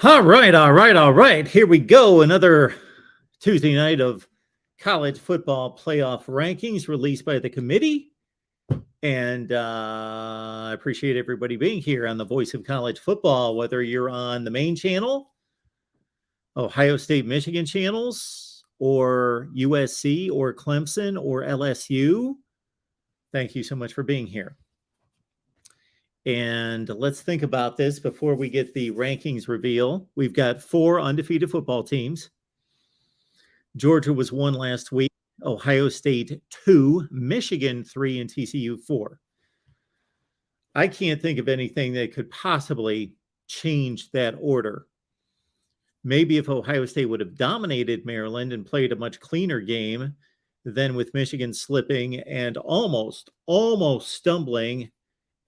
All right. Here we go. Another Tuesday night of college football playoff rankings released by the committee. And I appreciate everybody being here on the Voice of College Football, whether you're on the main channel, Ohio State, Michigan channels, or USC, or Clemson, or LSU. Thank you so much for being here. And let's think about this before we get the rankings reveal. We've got 4 undefeated football teams. Georgia was 1 last week, Ohio State 2, Michigan 3, and TCU 4. I can't think of anything that could possibly change that order. Maybe if Ohio State would have dominated Maryland and played a much cleaner game than with Michigan slipping and almost stumbling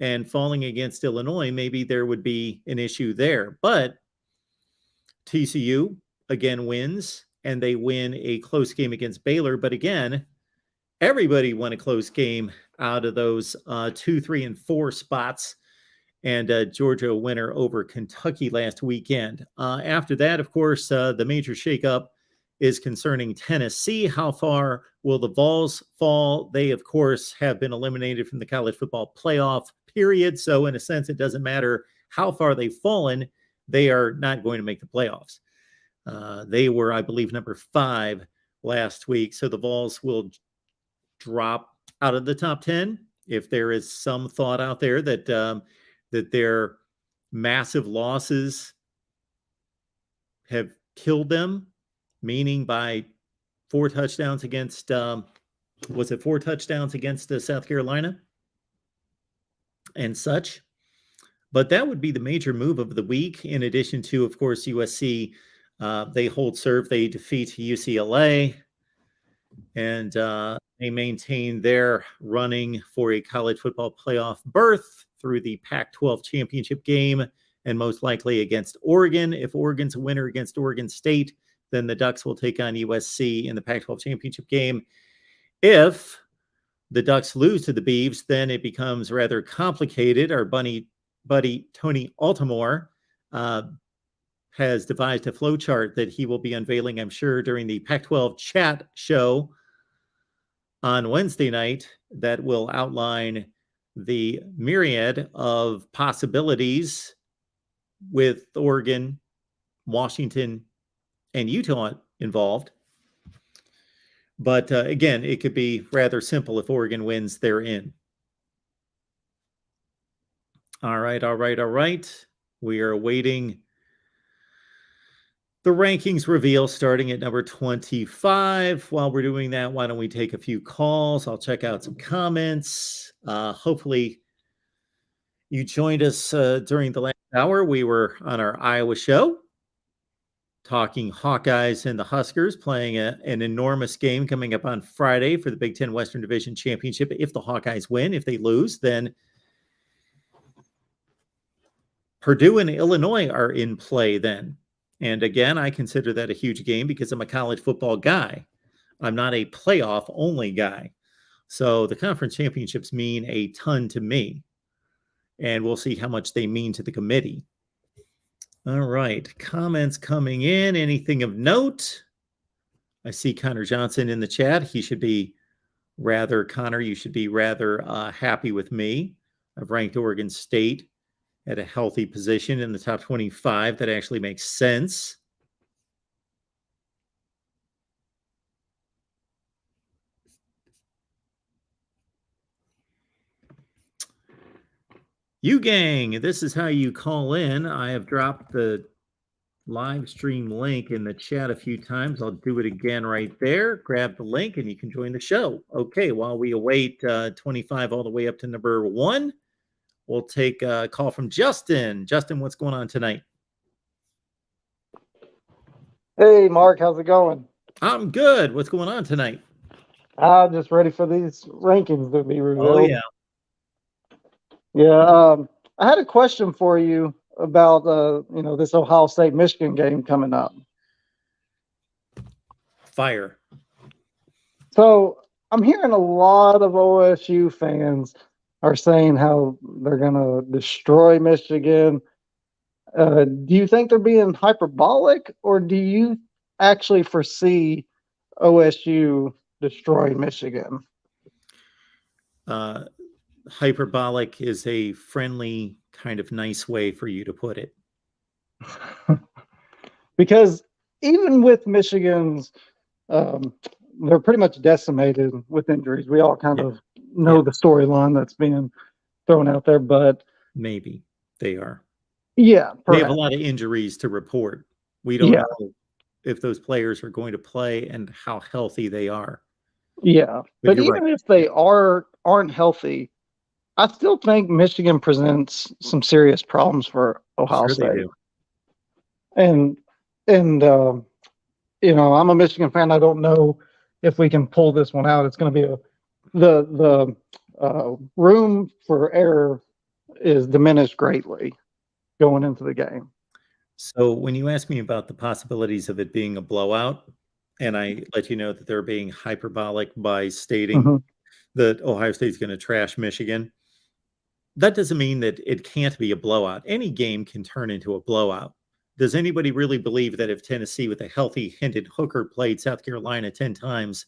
and falling against Illinois, maybe there would be an issue there. But TCU, again, wins, and they win a close game against Baylor. But again, everybody won a close game out of those 2, 3, and 4 spots. And Georgia a winner over Kentucky last weekend. After that, of course, the major shakeup is concerning Tennessee. How far will the Vols fall? They, of course, have been eliminated from the college football playoff period. So in a sense, it doesn't matter how far they've fallen. They are not going to make the playoffs. They were, I believe, number 5 last week. So the Vols will drop out of the top 10. If there is some thought out there that that their massive losses have killed them, meaning by 4 touchdowns against, was it 4 touchdowns against South Carolina? and such. But that would be the major move of the week, in addition to, of course, USC. They hold serve, they defeat UCLA, and they maintain their running for a college football playoff berth through the Pac-12 championship game, and most likely against Oregon. If Oregon's a winner against Oregon State, then the Ducks will take on USC in the Pac-12 championship game. If the Ducks lose to the Beavs, then it becomes rather complicated. Our buddy Tony Altimore has devised a flow chart that he will be unveiling, I'm sure, during the Pac-12 chat show on Wednesday night that will outline the myriad of possibilities with Oregon, Washington, and Utah involved. But again, it could be rather simple. If Oregon wins, they're in. All right. We are awaiting the rankings reveal starting at number 25. While we're doing that, why don't we take a few calls? I'll check out some comments. Hopefully you joined us during the last hour. We were on our Iowa show talking Hawkeyes and the Huskers playing an enormous game coming up on Friday for the Big Ten Western Division Championship. If the Hawkeyes win, if they lose, then Purdue and Illinois are in play then. And again, I consider that a huge game because I'm a college football guy. I'm not a playoff only guy. So the conference championships mean a ton to me. And we'll see how much they mean to the committee. All right. Comments coming in. Anything of note? I see Connor Johnson in the chat. He should be Connor, you should be rather happy with me. I've ranked Oregon State at a healthy position in the top 25. That actually makes sense. You gang, this is how you call in. I have dropped the live stream link in the chat a few times. I'll do it again right there. Grab the link and you can join the show. Okay, while we await 25 all the way up to number 1, we'll take a call from Justin. Justin, what's going on tonight? Hey, Mark, how's it going? I'm good. What's going on tonight? I'm just ready for these rankings to be revealed. Oh, yeah. Yeah, I had a question for you about, this Ohio State-Michigan game coming up. Fire. So I'm hearing a lot of OSU fans are saying how they're going to destroy Michigan. Do you think they're being hyperbolic, or do you actually foresee OSU destroying Michigan? Hyperbolic is a friendly, kind of nice way for you to put it. Because even with Michigan's, they're pretty much decimated with injuries. We all kind of know the storyline that's being thrown out there, but maybe they are. Yeah, they have a lot of injuries to report. We don't know if those players are going to play and how healthy they are. Yeah, but even if they aren't healthy, I still think Michigan presents some serious problems for Ohio State. They do. And I'm a Michigan fan. I don't know if we can pull this one out. It's going to be the room for error is diminished greatly going into the game. So when you ask me about the possibilities of it being a blowout, and I let you know that they're being hyperbolic by stating that Ohio State's going to trash Michigan, that doesn't mean that it can't be a blowout. Any game can turn into a blowout. Does anybody really believe that if Tennessee with a healthy Hendon Hooker played South Carolina 10 times,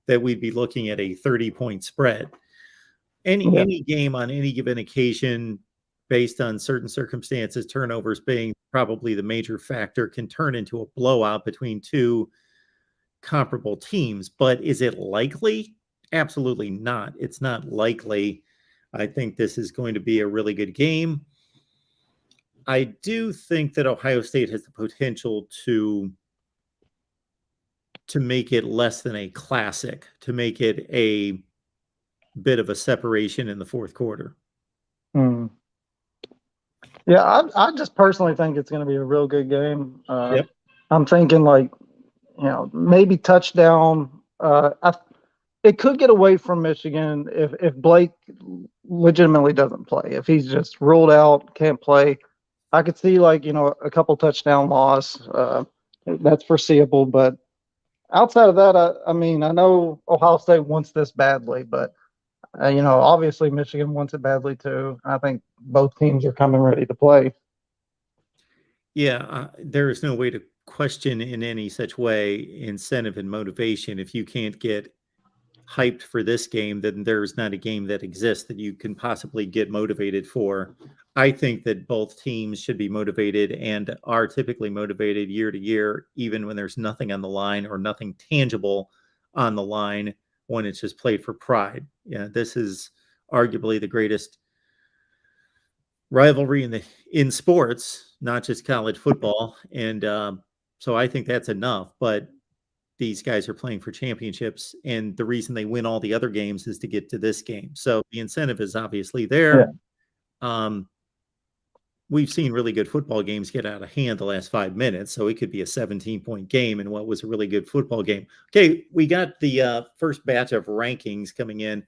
that we'd be looking at a 30-point spread? Any game on any given occasion, based on certain circumstances, turnovers being probably the major factor, can turn into a blowout between two comparable teams. But is it likely? Absolutely not. It's not likely. I think this is going to be a really good game. I do think that Ohio State has the potential to make it less than a classic, to make it a bit of a separation in the fourth quarter. Hmm. Yeah, I just personally think it's going to be a real good game. Yep. I'm thinking like, maybe touchdown. It could get away from Michigan if Blake legitimately doesn't play. If he's just ruled out, can't play, I could see like, a couple touchdown loss. That's foreseeable. But outside of that, I mean, I know Ohio State wants this badly, but obviously Michigan wants it badly too. I think both teams are coming ready to play. Yeah, there is no way to question in any such way incentive and motivation. If you can't get hyped for this game, then there's not a game that exists that you can possibly get motivated for. I think that both teams should be motivated and are typically motivated year to year, even when there's nothing on the line or nothing tangible on the line, when it's just played for pride. Yeah, this is arguably the greatest rivalry in sports, not just college football. And so I think that's enough. But these guys are playing for championships, and the reason they win all the other games is to get to this game. So the incentive is obviously there. Yeah. We've seen really good football games get out of hand the last 5 minutes, so it could be a 17-point game in what was a really good football game. Okay, we got the first batch of rankings coming in.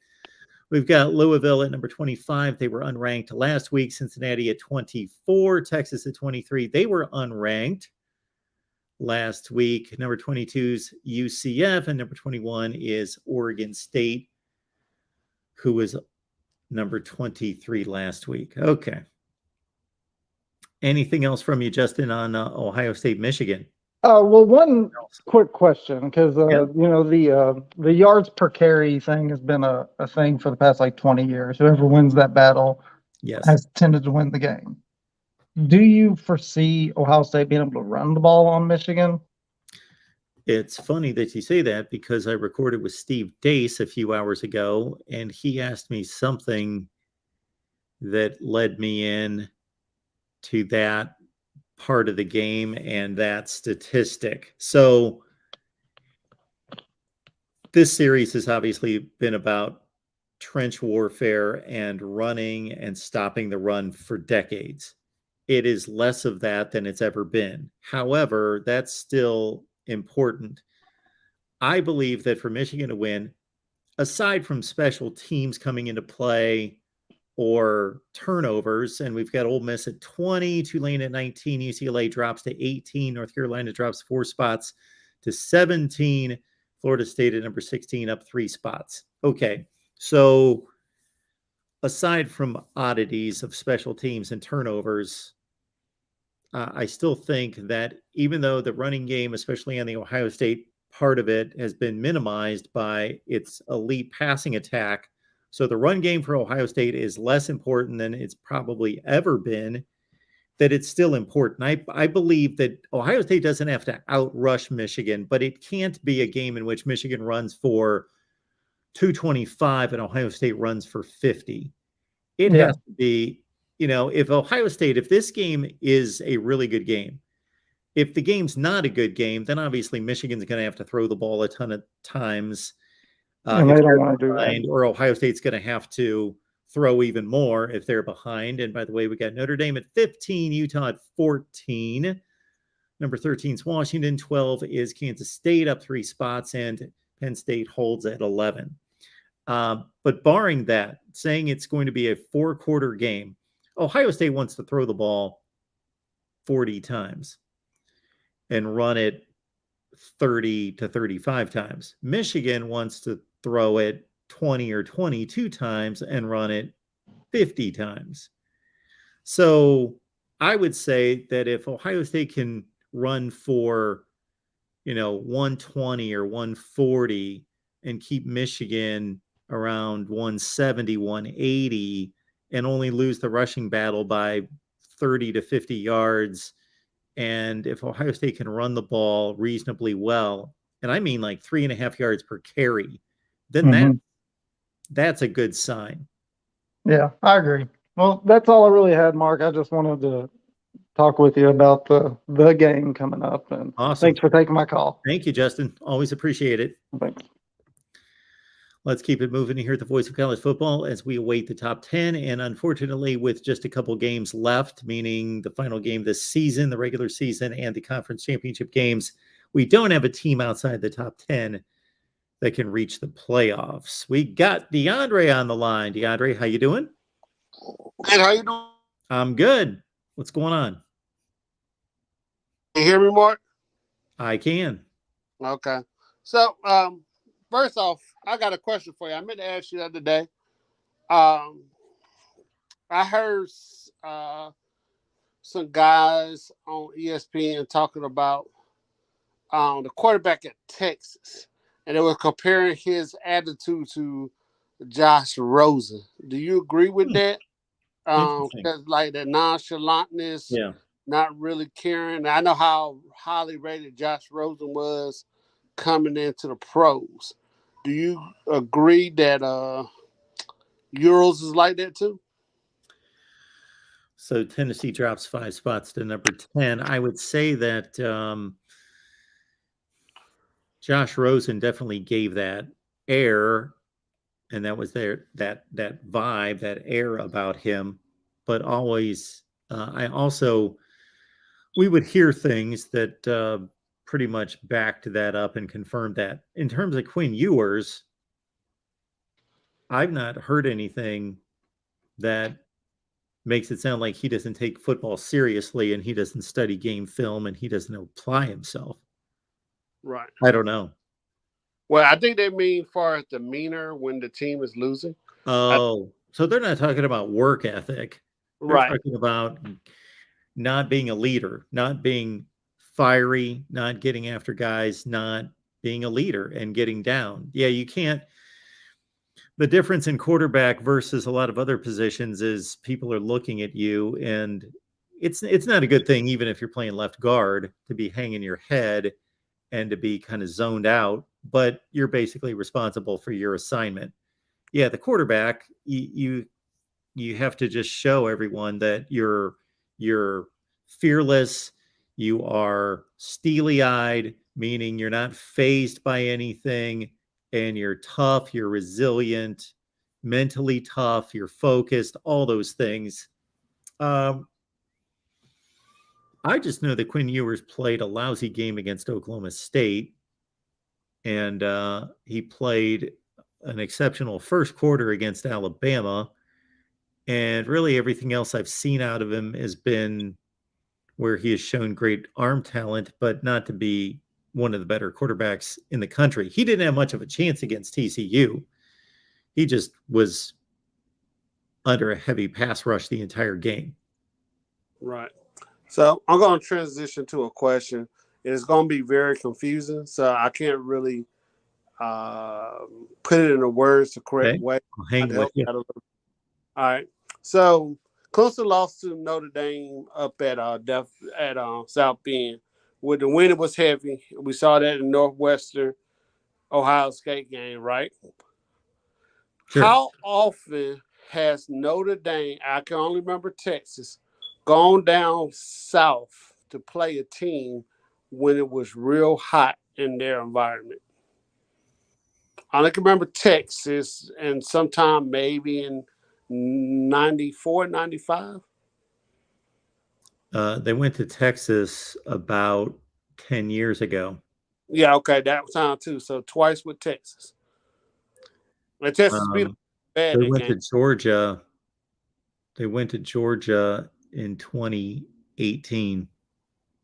We've got Louisville at number 25. They were unranked last week. Cincinnati at 24. Texas at 23. They were unranked last week. Number 22 is UCF, and number 21 is Oregon State, who was number 23 last week. Okay. Anything else from you, Justin, on Ohio State, Michigan? Well, one quick question, because the yards per carry thing has been a thing for the past like 20 years. Whoever wins that battle has tended to win the game. Do you foresee Ohio State being able to run the ball on Michigan? It's funny that you say that, because I recorded with Steve Dace a few hours ago, and he asked me something that led me in to that part of the game and that statistic. So this series has obviously been about trench warfare and running and stopping the run for decades. It is less of that than it's ever been. However, that's still important. I believe that for Michigan to win, aside from special teams coming into play or turnovers, and we've got Ole Miss at 20, Tulane at 19, UCLA drops to 18, North Carolina drops 4 spots to 17, Florida State at number 16 up 3 spots. Okay, so aside from oddities of special teams and turnovers, I still think that even though the running game, especially on the Ohio State part of it, has been minimized by its elite passing attack, so the run game for Ohio State is less important than it's probably ever been, that it's still important. I believe that Ohio State doesn't have to outrush Michigan, but it can't be a game in which Michigan runs for 225 and Ohio State runs for 50. It has to be, if Ohio State, if this game is a really good game, if the game's not a good game, then obviously Michigan's going to have to throw the ball a ton of times. And they don't want to do that. Or Ohio State's going to have to throw even more if they're behind. And by the way, we got Notre Dame at 15, Utah at 14. Number 13 is Washington. 12 is Kansas State, up 3 spots, and Penn State holds at 11. But barring that, saying it's going to be a 4-quarter game, Ohio State wants to throw the ball 40 times and run it 30 to 35 times. Michigan wants to throw it 20 or 22 times and run it 50 times. So I would say that if Ohio State can run for, 120 or 140 and keep Michigan around 170, 180, and only lose the rushing battle by 30 to 50 yards, and if Ohio State can run the ball reasonably well, and I mean like 3.5 yards per carry, then that's a good sign. Yeah, I agree. Well, that's all I really had, Mark. I just wanted to talk with you about the game coming up. And awesome. Thanks for taking my call. Thank you, Justin. Always appreciate it. Thanks. Let's keep it moving here at the Voice of College Football as we await the top 10. And unfortunately, with just a couple games left, meaning the final game this season, the regular season, and the conference championship games, we don't have a team outside the top 10 that can reach the playoffs. We got DeAndre on the line. DeAndre, how you doing? Good. How you doing? I'm good. What's going on? Can you hear me, Mark? I can. Okay. So, first off, I got a question for you. I meant to ask you the other day. I heard some guys on ESPN talking about the quarterback at Texas, and they were comparing his attitude to Josh Rosen. Do you agree with that? Interesting. Like the nonchalantness, Yeah. not really caring. I know how highly rated Josh Rosen was coming into the pros. Do you agree that Euros is like that too? So Tennessee drops 5 spots to number 10. I would say that Josh Rosen definitely gave that air, and that was there that vibe, that air about him. But always, we would hear things that pretty much backed that up and confirmed that. In terms of Quinn Ewers, I've not heard anything that makes it sound like he doesn't take football seriously and he doesn't study game film and he doesn't apply himself. Right. I don't know. Well, I think they mean for demeanor when the team is losing. Oh, so they're not talking about work ethic. They're Right. talking about not being a leader, not being fiery, not getting after guys, not being a leader and getting down. Yeah, you can't. The difference in quarterback versus a lot of other positions is people are looking at you, and it's not a good thing, even if you're playing left guard, to be hanging your head and to be kind of zoned out, but you're basically responsible for your assignment. Yeah, the quarterback, you have to just show everyone that you're fearless, you are steely-eyed, meaning you're not fazed by anything, and you're tough, you're resilient, mentally tough, you're focused, all those things. I just know that Quinn Ewers played a lousy game against Oklahoma State, and he played an exceptional first quarter against Alabama, and really everything else I've seen out of him has been where he has shown great arm talent, but not to be one of the better quarterbacks in the country. He didn't have much of a chance against TCU. He just was under a heavy pass rush the entire game. Right. So I'm going to transition to a question. It's going to be very confusing, so I can't really put it in the words the correct way. I'll hang with you. All right. So Clemson lost to Notre Dame up at South Bend. With the wind, it was heavy. We saw that in Northwestern Ohio State game, right? Sure. How often has Notre Dame, I can only remember Texas, gone down south to play a team when it was real hot in their environment? I can remember Texas and sometime maybe in 94, 95. They went to Texas about 10 years ago. Yeah, okay, that time too. So twice with Texas. And Texas beat them bad. They went to Georgia. They went to Georgia in 2018.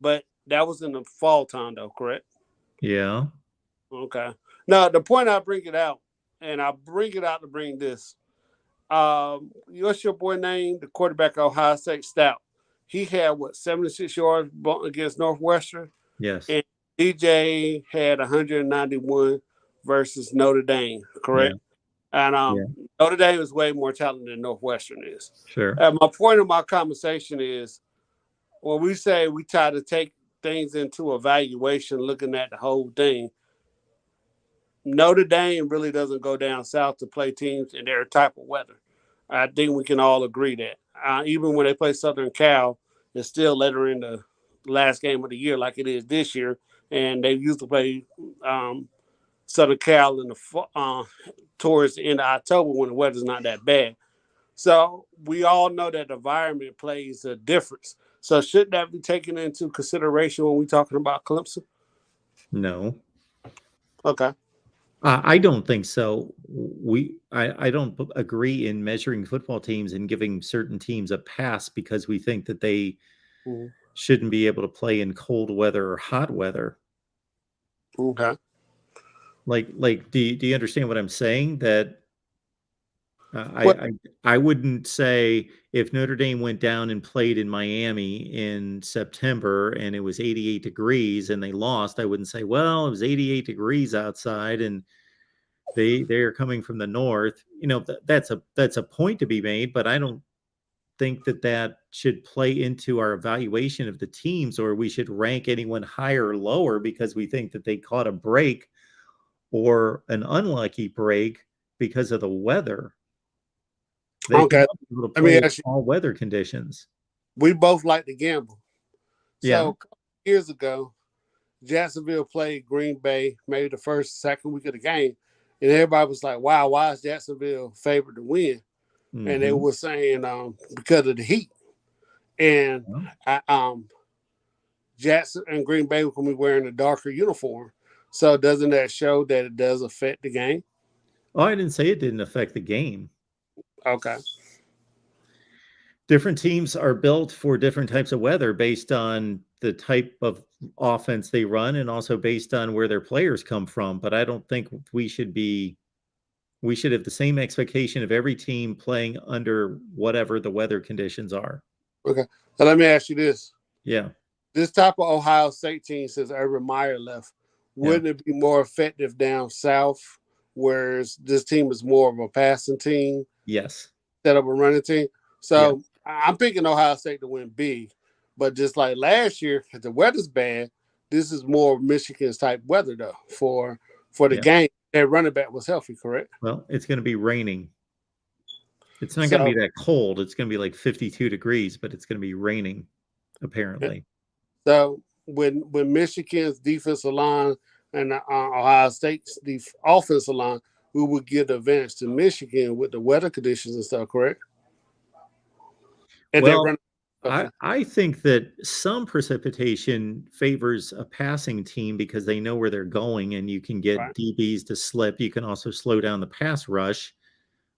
But that was in the fall time, though, correct? Yeah. Okay. Now, the point I bring it out, and I bring it out to bring this. What's your boy name? The quarterback of Ohio State, Stout. He had, 76 yards against Northwestern? Yes. And DJ had 191 versus Notre Dame, correct? Yeah. And Notre Dame is way more talented than Northwestern is. Sure. My point of my conversation is when we say we try to take things into evaluation, looking at the whole thing, Notre Dame really doesn't go down south to play teams in their type of weather. I think we can all agree that. Even when they play Southern Cal, it's still later in the last game of the year like it is this year, and they used to play Southern Cal towards the end of October when the weather's not that bad. So we all know that environment plays a difference. So should that be taken into consideration when we're talking about Clemson? No. Okay. I don't think so. I don't agree in measuring football teams and giving certain teams a pass because we think that they shouldn't be able to play in cold weather or hot weather. Okay. Like, do you understand what I'm saying? That I wouldn't say if Notre Dame went down and played in Miami in September and it was 88 degrees and they lost, I wouldn't say, well, it was 88 degrees outside and they are coming from the north. You know, that's a point to be made, but I don't think that should play into our evaluation of the teams, or we should rank anyone higher or lower because we think that they caught a break or an unlucky break because of the weather. Okay. Let me ask you, all weather conditions. We both like to gamble. Yeah. So a couple years ago, Jacksonville played Green Bay, maybe the first, second week of the game. And everybody was like, wow, why is Jacksonville favored to win? Mm-hmm. And they were saying because of the heat. And Jackson and Green Bay were going to be wearing a darker uniform. So doesn't that show that it does affect the game? Oh, I didn't say it didn't affect the game. Okay. Different teams are built for different types of weather based on the type of offense they run and also based on where their players come from. But I don't think we should have the same expectation of every team playing under whatever the weather conditions are. Okay. So let me ask you this. Yeah. This type of Ohio State team, since Urban Meyer left, wouldn't it be more effective down south, whereas this team is more of a passing team? Yes. Instead of a running team. So I'm picking Ohio State to win big. But just like last year, if the weather's bad, this is more Michigan's type weather, though, for the game. That running back was healthy, correct? Well, it's going to be raining. It's not going to be that cold. It's going to be like 52 degrees, but it's going to be raining, apparently. So when Michigan's defensive line and Ohio State's offensive line, we would give the advantage to Michigan with the weather conditions and stuff, correct? And well, I think that some precipitation favors a passing team because they know where they're going and you can get DBs to slip. You can also slow down the pass rush.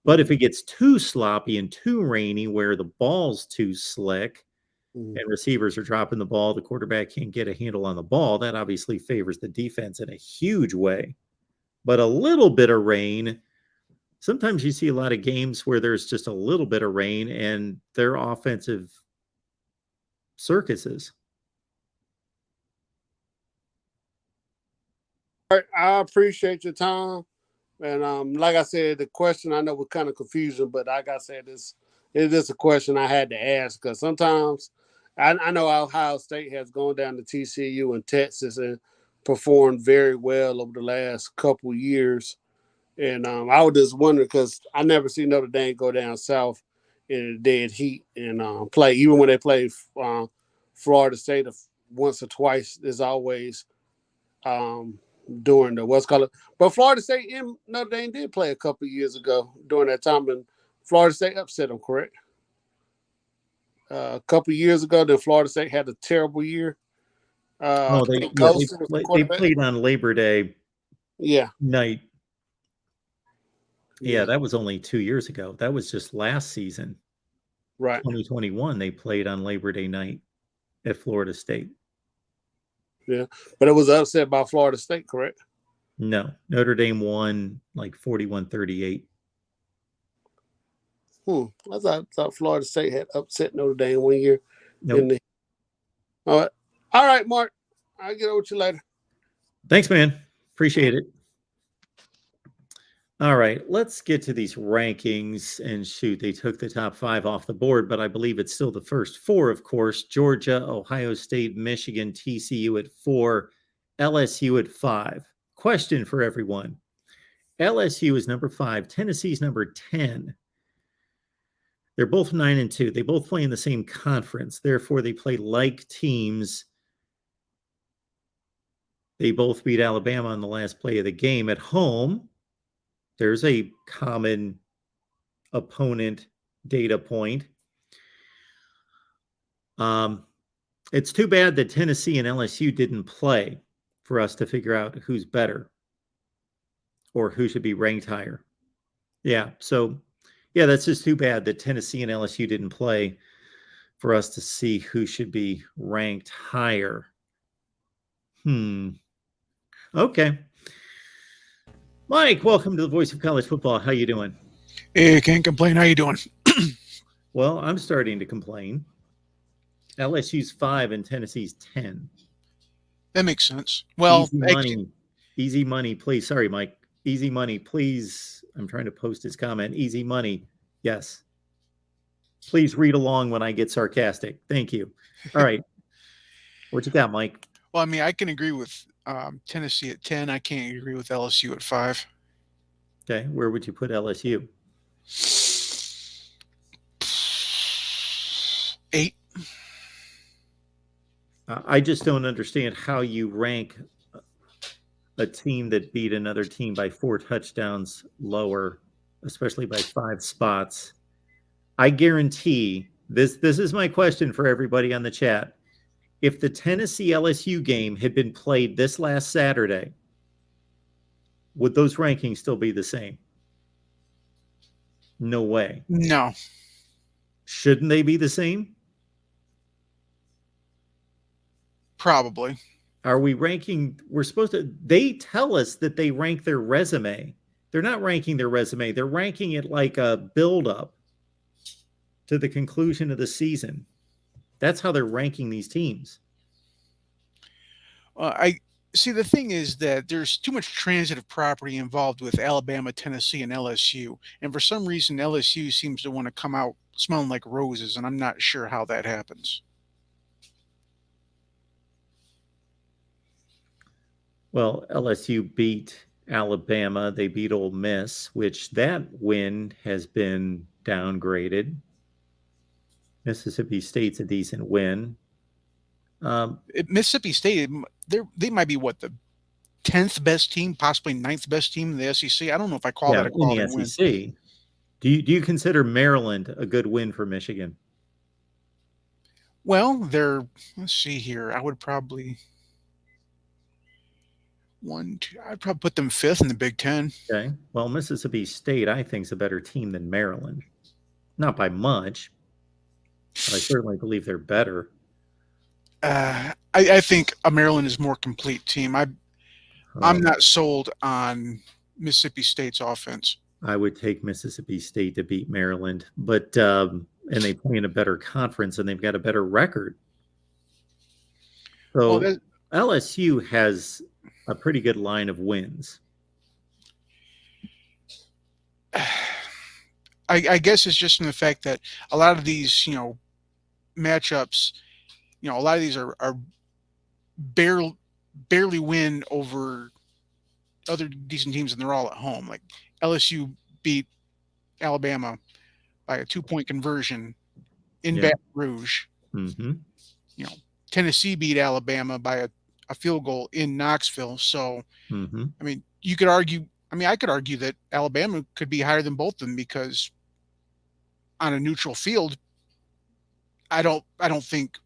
But if it gets too sloppy and too rainy where the ball's too slick and receivers are dropping the ball, the quarterback can't get a handle on the ball, that obviously favors the defense in a huge way. But a little bit of rain, sometimes you see a lot of games where there's just a little bit of rain and their offensive circuses. All right, I appreciate your time. And like I said, the question I know was kind of confusing, but like I said, it is a question I had to ask because sometimes I know Ohio State has gone down to TCU and Texas and performed very well over the last couple years. And I was just wondering because I never see Notre Dame go down south in the dead heat and play. Even when they play Florida State once or twice, there's always during the what's called it. But Florida State and Notre Dame did play a couple of years ago during that time, and Florida State upset them, correct? A couple of years ago, then Florida State had a terrible year. They played on Labor Day night. Yeah, that was only 2 years ago. That was just last season. Right. 2021, they played on Labor Day night at Florida State. Yeah, but it was upset by Florida State, correct? No, Notre Dame won like 41-38. I thought Florida State had upset Notre Dame 1 year. Nope. All right, Mark. I'll get over with you later. Thanks, man. Appreciate it. All right, let's get to these rankings. And shoot, they took the top 5 off the board, but I believe it's still the first 4, of course. Georgia, Ohio State, Michigan, TCU at 4, LSU at 5. Question for everyone. LSU is number 5. Tennessee's number 10. They're both 9-2. They both play in the same conference. Therefore, they play like teams They both beat Alabama on the last play of the game. At home, there's a common opponent data point. It's too bad that Tennessee and LSU didn't play for us to figure out who's better or who should be ranked higher. Yeah, so yeah, that's just too bad that Tennessee and LSU didn't play for us to see who should be ranked higher. Okay. Mike, welcome to the Voice of College Football. How you doing? Hey, can't complain. How you doing? Well, I'm starting to complain. LSU's 5 and Tennessee's 10. That makes sense. Well, Easy money, please. Sorry, Mike. Easy money, please. I'm trying to post his comment. Easy money. Yes. Please read along when I get sarcastic. Thank you. All right. What you got, Mike? well, I mean, I can agree with Tennessee at 10. I can't agree with LSU at 5. Okay. Where would you put LSU? 8. I just don't understand how you rank a team that beat another team by 4 touchdowns lower, especially by 5 spots. I guarantee this is my question for everybody on the chat. If the Tennessee LSU game had been played this last Saturday, would those rankings still be the same? No way. No. Shouldn't they be the same? Probably. Are we ranking? We're supposed to. They tell us that they rank their resume. They're not ranking their resume. They're ranking it like a build-up to the conclusion of the season. That's how they're ranking these teams. I see. The thing is that there's too much transitive property involved with Alabama, Tennessee, and LSU. And for some reason, LSU seems to want to come out smelling like roses, and I'm not sure how that happens. Well, LSU beat Alabama. They beat Ole Miss, which that win has been downgraded. Mississippi State's a decent win. Mississippi State, they might be what, the 10th best team, possibly 9th best team in the SEC. I don't know if I call that a quality in the win. SEC. Do you consider Maryland a good win for Michigan? Well, let's see here. I would probably I'd probably put them 5th in the Big Ten. Okay. Well, Mississippi State, I think, is a better team than Maryland. Not by much, but I certainly believe they're better. I think Maryland is a more complete team. I'm not sold on Mississippi State's offense. I would take Mississippi State to beat Maryland, but and they play in a better conference and they've got a better record. So LSU has a pretty good line of wins. I guess it's just in the fact that a lot of these, matchups, a lot of these are barely win over other decent teams, and they're all at home. Like LSU beat Alabama by a 2-point conversion in Baton Rouge. Mm-hmm. Tennessee beat Alabama by a field goal in Knoxville. So, mm-hmm. I mean, you could argue. I mean, I could argue that Alabama could be higher than both of them because on a neutral field, I think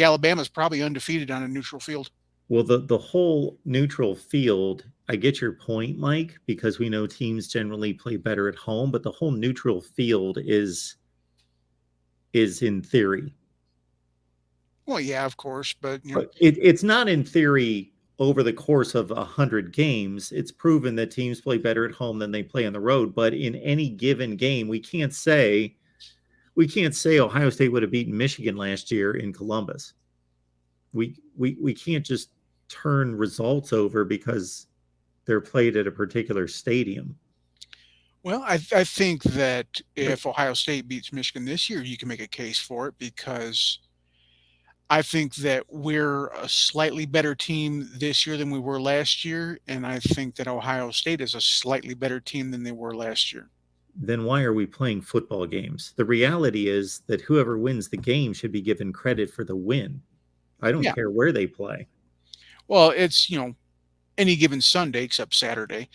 Alabama's probably undefeated on a neutral field. Well, the whole neutral field, I get your point, Mike, because we know teams generally play better at home, but the whole neutral field is in theory. Well, yeah, of course, but it's not in theory over the course of 100 games. It's proven that teams play better at home than they play on the road. But in any given game, we can't say Ohio State would have beaten Michigan last year in Columbus. We can't just turn results over because they're played at a particular stadium. Well, I think that if Ohio State beats Michigan this year, you can make a case for it because I think that we're a slightly better team this year than we were last year, and I think that Ohio State is a slightly better team than they were last year. Then why are we playing football games? The reality is that whoever wins the game should be given credit for the win. I don't care where they play. Well, it's, any given Sunday except Saturday,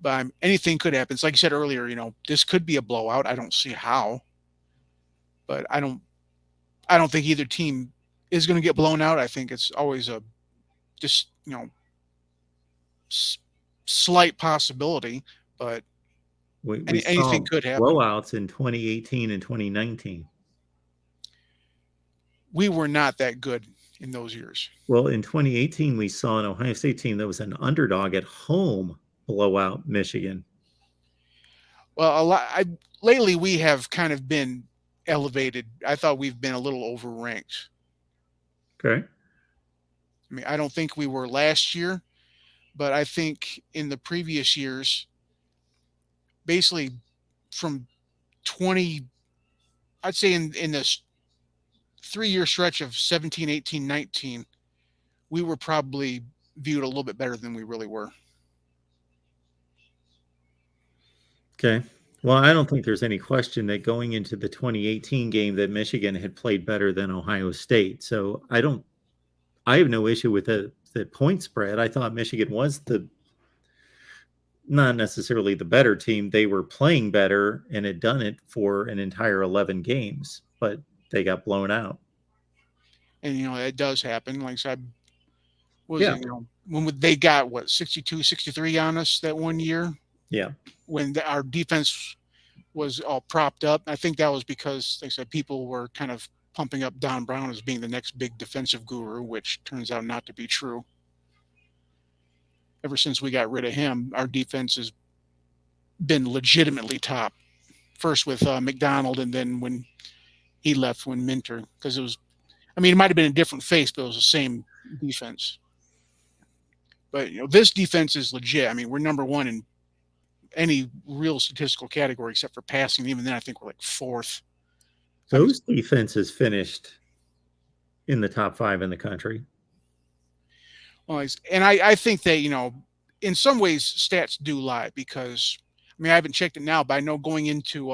but anything could happen. It's like you said earlier, this could be a blowout. I don't see how, but I don't think either team is going to get blown out. I think it's always a just, s- slight possibility, but We anything saw could happen. blowouts in 2018 and 2019. We were not that good in those years. Well, in 2018, we saw an Ohio State team that was an underdog at home blow out Michigan. Well, lately we have kind of been elevated. I thought we've been a little overranked. Okay. I mean, I don't think we were last year, but I think in the previous years, basically from 20, I'd say in this 3-year stretch of 17, 18, 19, we were probably viewed a little bit better than we really were. Okay. Well, I don't think there's any question that going into the 2018 game that Michigan had played better than Ohio State. So I have no issue with the point spread. I thought Michigan was not necessarily the better team. They were playing better and had done it for an entire 11 games, but they got blown out. And, it does happen. Like I said, Yeah. when they got 62, 63 on us that one year, Yeah. when our defense was all propped up. I think that was because, like I said, people were kind of pumping up Don Brown as being the next big defensive guru, which turns out not to be true. Ever since we got rid of him, our defense has been legitimately top. First with McDonald, and then when he left, when Minter, because it might have been a different face, but it was the same defense. But this defense is legit. I mean, we're number one in any real statistical category except for passing. Even then, I think we're like fourth. Those defenses finished in the top 5 in the country. Well, and I think that, in some ways stats do lie, because I haven't checked it now, but I know going into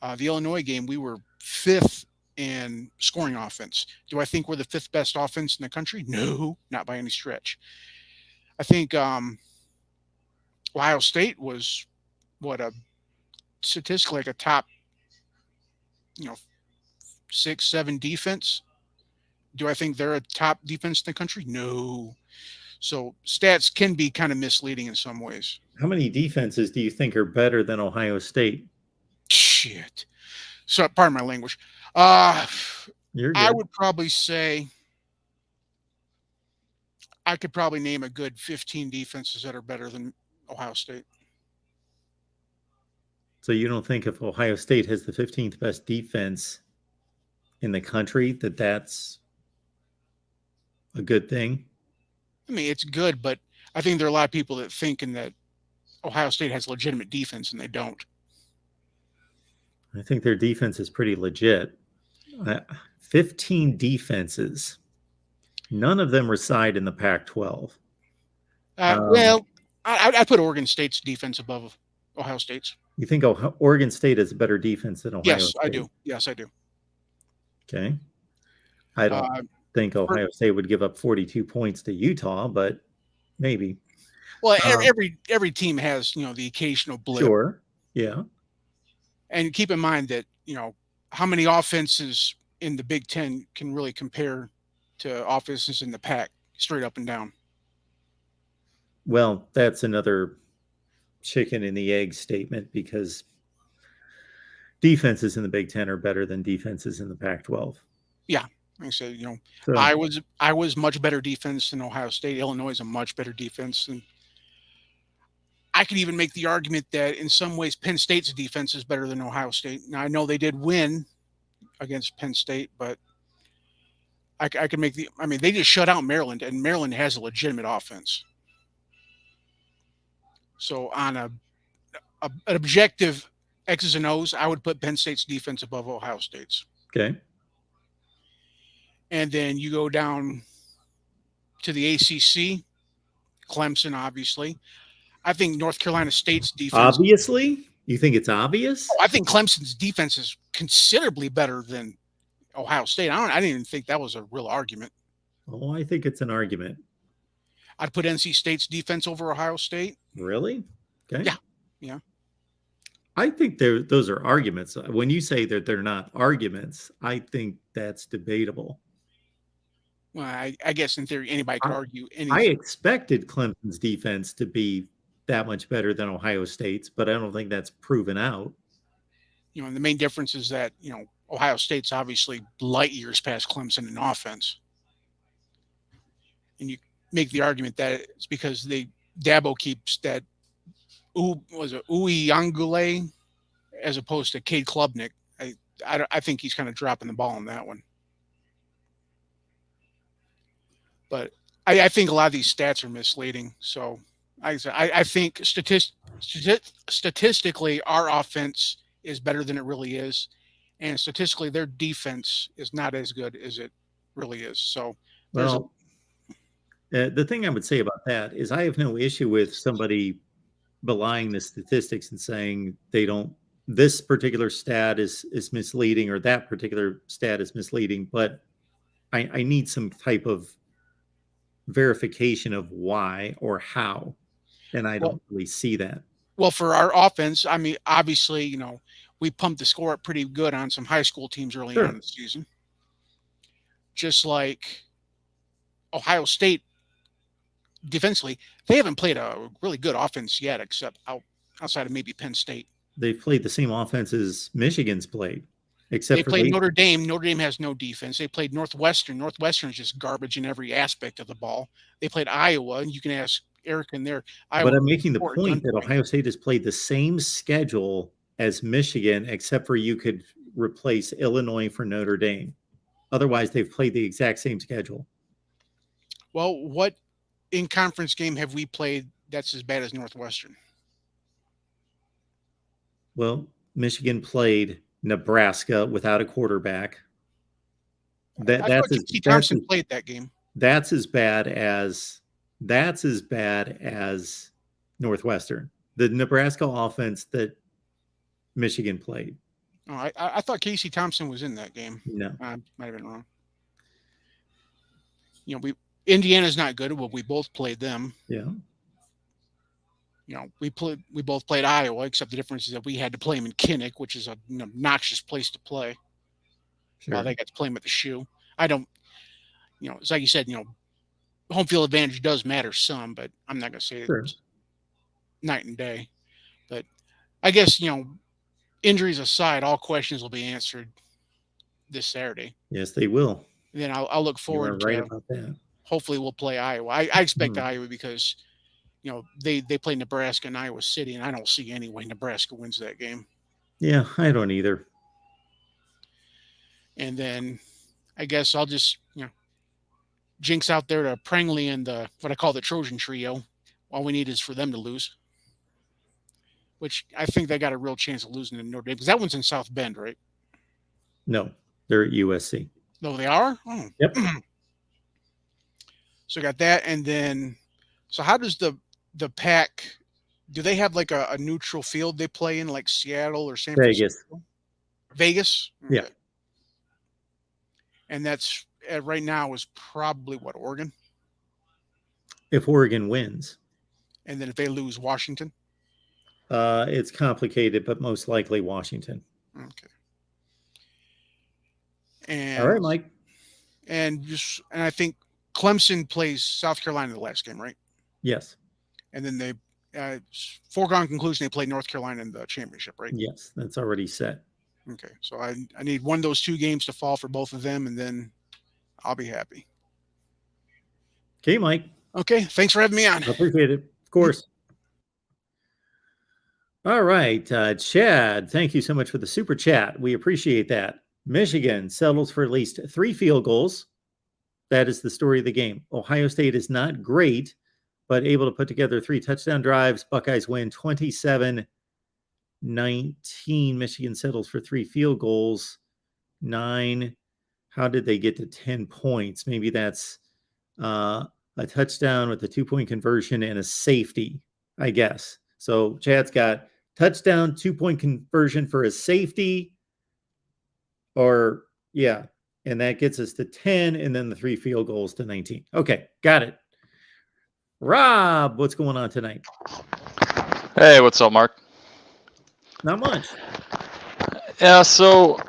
the Illinois game, we were 5th in scoring offense. Do I think we're the 5th best offense in the country? No, not by any stretch. I think Ohio State was statistically like a top 6, 7 defense. Do I think they're a top defense in the country? No. So stats can be kind of misleading in some ways. How many defenses do you think are better than Ohio State? Shit. So, pardon my language. You're good. I would probably say I could probably name a good 15 defenses that are better than Ohio State. So you don't think if Ohio State has the 15th best defense in the country, that's a good thing? I mean, it's good, but I think there are a lot of people that thinking that Ohio State has legitimate defense, and they don't. I think their defense is pretty legit. 15 defenses. None of them reside in the Pac-12. Well, I put Oregon State's defense above Ohio State's. You think Oregon State is a better defense than Ohio Yes, State? I do. Yes, I do. Okay. I don't think Ohio State would give up 42 points to Utah, but maybe. Well, every team has, the occasional blip. Sure. Yeah. And keep in mind that, how many offenses in the Big Ten can really compare to offenses in the Pac straight up and down. Well, that's another chicken and the egg statement, because defenses in the Big Ten are better than defenses in the Pac-12. Yeah. Like I said, So, I was much better defense than Ohio State. Illinois is a much better defense. And I could even make the argument that in some ways Penn State's defense is better than Ohio State. Now, I know they did win against Penn State, but I could make they just shut out Maryland, and Maryland has a legitimate offense. So on an objective X's and O's, I would put Penn State's defense above Ohio State's. okay. And then you go down to the ACC, Clemson, obviously. I think North Carolina State's defense. Obviously? You think it's obvious? I think Clemson's defense is considerably better than Ohio State. I didn't even think that was a real argument. Oh, I think it's an argument. I'd put NC State's defense over Ohio State. Really? Okay. Yeah. Yeah. I think those are arguments. When you say that they're not arguments, I think that's debatable. Well, I guess in theory, anybody could argue I anything. expected Clemson's defense to be that much better than Ohio State's, but I don't think that's proven out. You know, and the main difference is that, you know, Ohio State's obviously light years past Clemson in offense. And you make the argument that it's because Dabo keeps that Uyangule as opposed to Cade Klubnik. I think he's kind of dropping the ball on that one. But I think a lot of these stats are misleading. So I think statistically, our offense is better than it really is. And statistically, their defense is not as good as it really is. So Well, the thing I would say about that is I have no issue with somebody belying the statistics and saying this particular stat is misleading or that particular stat is misleading, but I need some type of verification of why or how. And I don't really see that. Well, for our offense, I mean, obviously, you know, we pumped the score up pretty good on some high school teams early on in the season. Just like Ohio State defensively, they haven't played a really good offense yet, except outside of maybe Penn State. They've played the same offense as Michigan's played, except They for played Notre Dame. Notre Dame has no defense. They played Northwestern. Northwestern is just garbage in every aspect of the ball. They played Iowa, and you can ask Eric in there. But I'm making the point that Ohio State has played the same schedule as Michigan, except for you could replace Illinois for Notre Dame. Otherwise, they've played the exact same schedule. Well, what in-conference game have we played that's as bad as Northwestern? Well, Michigan played Nebraska without a quarterback. Thompson played that game. That's as bad as Northwestern. The Nebraska offense that Michigan played. Oh, I thought Casey Thompson was in that game. No, I might have been wrong. You know, Indiana's not good, but we both played them. Yeah. You know, we both played Iowa, except the difference is that we had to play them in Kinnick, which is an obnoxious place to play. Sure. Well, they got to play them at the Shoe. I don't, you know, it's like you said, you know, home field advantage does matter some, but I'm not going to say it's night and day. But I guess, you know, injuries aside, all questions will be answered this Saturday. Yes, they will. And then I'll look forward to about that. Hopefully we'll play Iowa. I expect Iowa because, you know, they play Nebraska and Iowa City, and I don't see any way Nebraska wins that game. Yeah, I don't either. And then I guess I'll just, you know, jinx out there to Prangley and what I call the Trojan trio. All we need is for them to lose, which I think they got a real chance of losing to Notre Dame because that one's in South Bend, right? No, they're at USC. No, they are? Oh. Yep. So got that. And then, so how does the Pac, do they have like a neutral field they play in, like Seattle or San Francisco? Vegas? Okay. Yeah. And that's right now is probably what, Oregon? If Oregon wins. And then if they lose, Washington? It's complicated, but most likely Washington. Okay. And, all right, Mike. And I think Clemson plays South Carolina in the last game, right? Yes. And then they, foregone conclusion, they play North Carolina in the championship, right? Yes, that's already set. Okay, so I need one of those two games to fall for both of them, and then I'll be happy. Okay, Mike. Okay, thanks for having me on. I appreciate it. Of course. All right, Chad, thank you so much for the super chat. We appreciate that. Michigan settles for at least 3 field goals. That is the story of the game. Ohio State is not great, but able to put together 3 touchdown drives. Buckeyes win 27-19. Michigan settles for 3 field goals. 9. How did they get to 10 points? Maybe that's a touchdown with a 2-point conversion and a safety, I guess. So Chad's got touchdown, 2-point conversion for a safety, and And that gets us to 10, and then the 3 field goals to 19. Okay, got it. Rob, what's going on tonight? Hey, what's up, Mark? Not much. Yeah, so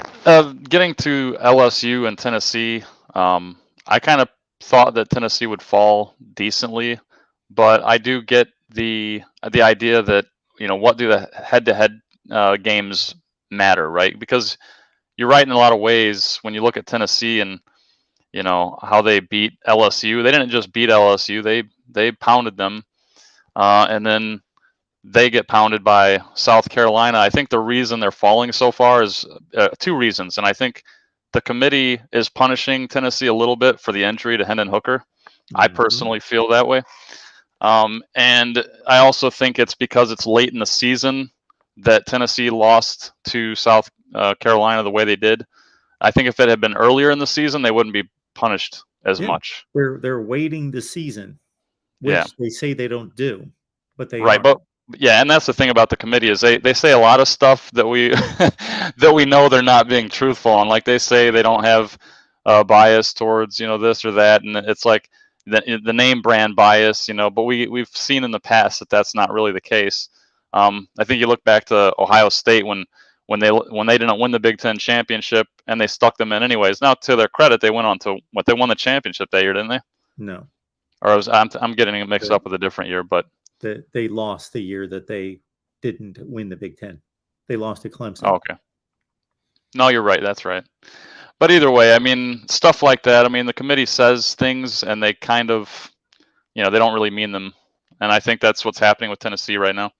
getting to LSU and Tennessee, I kind of thought that Tennessee would fall decently, but I do get the idea that, what do the head-to-head games matter, right? Because you're right in a lot of ways when you look at Tennessee and how they beat LSU. They didn't just beat LSU; they pounded them, and then they get pounded by South Carolina. I think the reason they're falling so far is 2 reasons, and I think the committee is punishing Tennessee a little bit for the injury to Hendon Hooker. I personally feel that way, and I also think it's because it's late in the season that Tennessee lost to South Carolina the way they did. I think if it had been earlier in the season, they wouldn't be punished as much. They're waiting the season, which they say they don't do, but they right. are. But yeah, and that's the thing about the committee is they say a lot of stuff that we that we know they're not being truthful on. Like they say they don't have bias towards this or that, and it's like the name brand bias, But we've seen in the past that that's not really the case. I think you look back to Ohio State when they didn't win the Big Ten championship and they stuck them in anyways. Now, to their credit, they went on to they won the championship that year, didn't they? No. Or I'm getting it mixed up with a different year, but they lost the year that they didn't win the Big Ten. They lost to Clemson. Oh, okay. No, you're right. That's right. But either way, I mean, stuff like that. I mean, the committee says things and they kind of, they don't really mean them. And I think that's what's happening with Tennessee right now.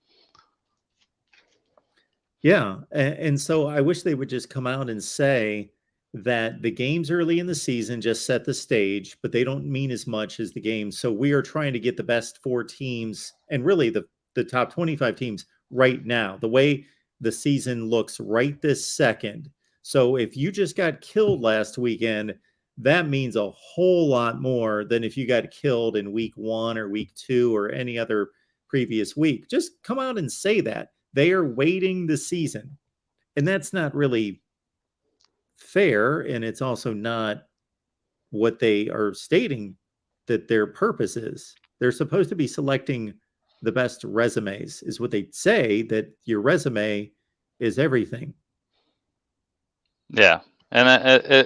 Yeah. And so I wish they would just come out and say that the games early in the season just set the stage, but they don't mean as much as the games. So we are trying to get the best 4 teams and really the top 25 teams right now, the way the season looks right this second. So if you just got killed last weekend, that means a whole lot more than if you got killed in week 1 or week 2 or any other previous week. Just come out and say that. They are waiting the season. And that's not really fair. And it's also not what they are stating that their purpose is. They're supposed to be selecting the best resumes, is what they say, that your resume is everything. Yeah. And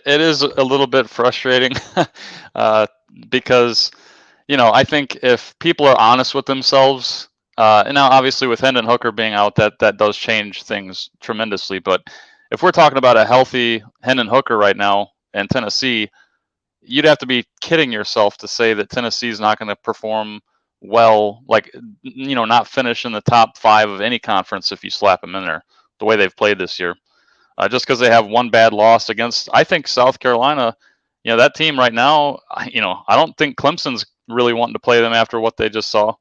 it is a little bit frustrating because, I think if people are honest with themselves, and now obviously with Hendon Hooker being out, that does change things tremendously. But if we're talking about a healthy Hendon Hooker right now in Tennessee, you'd have to be kidding yourself to say that Tennessee is not going to perform well, like, not finish in the top 5 of any conference if you slap them in there the way they've played this year. Just because they have one bad loss against, I think, South Carolina, that team right now, I don't think Clemson's really wanting to play them after what they just saw.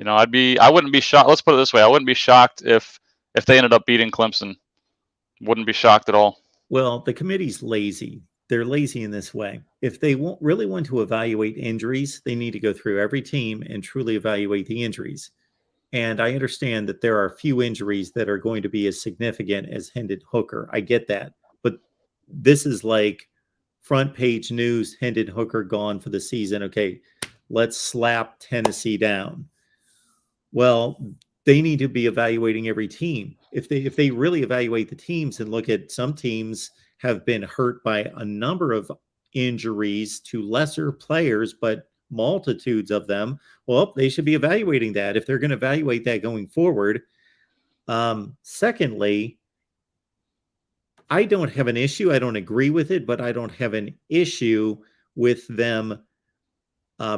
I wouldn't be shocked. Let's put it this way. I wouldn't be shocked if they ended up beating Clemson. Wouldn't be shocked at all. Well, the committee's lazy. They're lazy in this way. If they really want to evaluate injuries, they need to go through every team and truly evaluate the injuries. And I understand that there are few injuries that are going to be as significant as Hendon Hooker. I get that. But this is like front page news, Hendon Hooker gone for the season. Okay, let's slap Tennessee down. Well, they need to be evaluating every team. If they really evaluate the teams and look at some teams have been hurt by a number of injuries to lesser players, but multitudes of them, well, they should be evaluating that if they're going to evaluate that going forward. Secondly, I don't have an issue. I don't agree with it, but I don't have an issue with them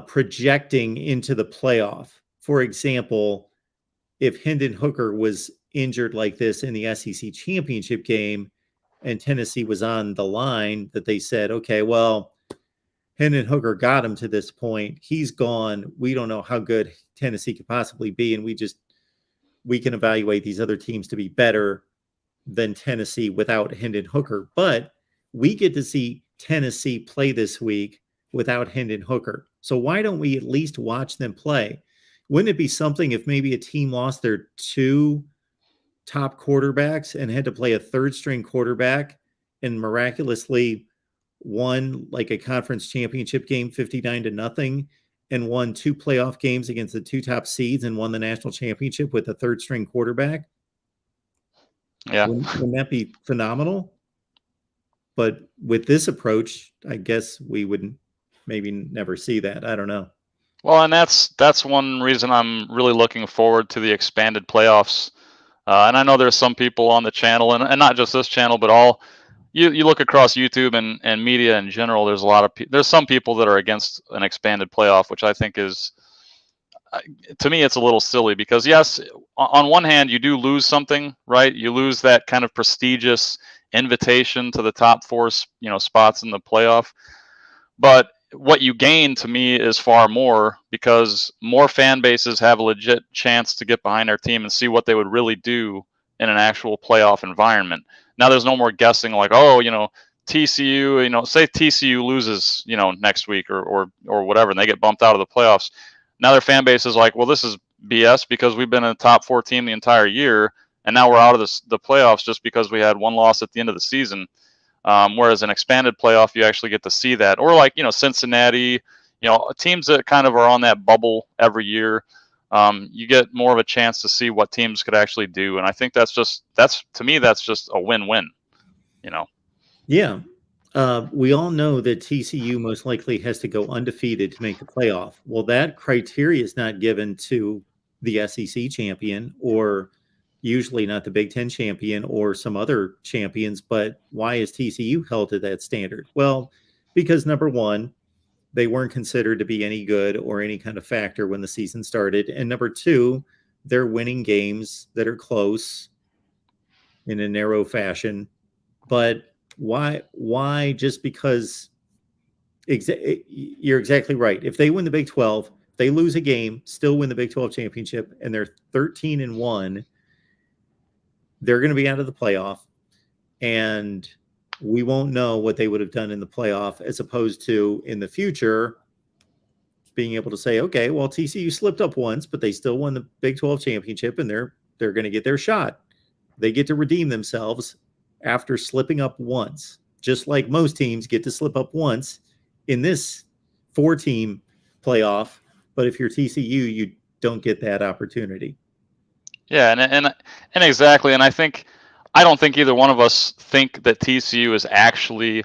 projecting into the playoff. For example, if Hendon Hooker was injured like this in the SEC championship game and Tennessee was on the line, that they said, okay, well, Hendon Hooker got him to this point. He's gone. We don't know how good Tennessee could possibly be. And we can evaluate these other teams to be better than Tennessee without Hendon Hooker. But we get to see Tennessee play this week without Hendon Hooker. So why don't we at least watch them play? Wouldn't it be something if maybe a team lost their 2 top quarterbacks and had to play a 3rd string quarterback and miraculously won like a conference championship game 59-0 and won 2 playoff games against the 2 top seeds and won the national championship with a third string quarterback. Yeah. Wouldn't that be phenomenal? But with this approach, I guess we would maybe never see that. I don't know. Well, and that's one reason I'm really looking forward to the expanded playoffs. And I know there's some people on the channel, and not just this channel, but all you look across YouTube and media in general. There's a lot of there's some people that are against an expanded playoff, which I think is, to me, it's a little silly because yes, on one hand you do lose something, right? You lose that kind of prestigious invitation to the top 4, spots in the playoff, but what you gain to me is far more because more fan bases have a legit chance to get behind their team and see what they would really do in an actual playoff environment. Now there's no more guessing like, oh, TCU, say TCU loses, next week or whatever, and they get bumped out of the playoffs. Now their fan base is like, well, this is BS because we've been a top 4 team the entire year, and now we're out of the playoffs just because we had one loss at the end of the season. Whereas an expanded playoff, you actually get to see that. Or like, Cincinnati, teams that kind of are on that bubble every year, you get more of a chance to see what teams could actually do. And I think that's to me, that's just a win-win, Yeah. We all know that TCU most likely has to go undefeated to make the playoff. Well, that criteria is not given to the SEC champion or usually not the Big Ten champion or some other champions. But why is TCU held to that standard? Well, because number one, they weren't considered to be any good or any kind of factor when the season started. And number two, they're winning games that are close in a narrow fashion. But why just because you're exactly right. If they win the Big 12, they lose a game, still win the Big 12 championship, and they're 13-1, they're going to be out of the playoff, and we won't know what they would have done in the playoff, as opposed to in the future being able to say, okay, well, TCU slipped up once, but they still won the Big 12 championship, and they're going to get their shot. They get to redeem themselves after slipping up once, just like most teams get to slip up once in this 4-team playoff. But if you're TCU, you don't get that opportunity. Yeah, and exactly. And I don't think either one of us think that TCU is actually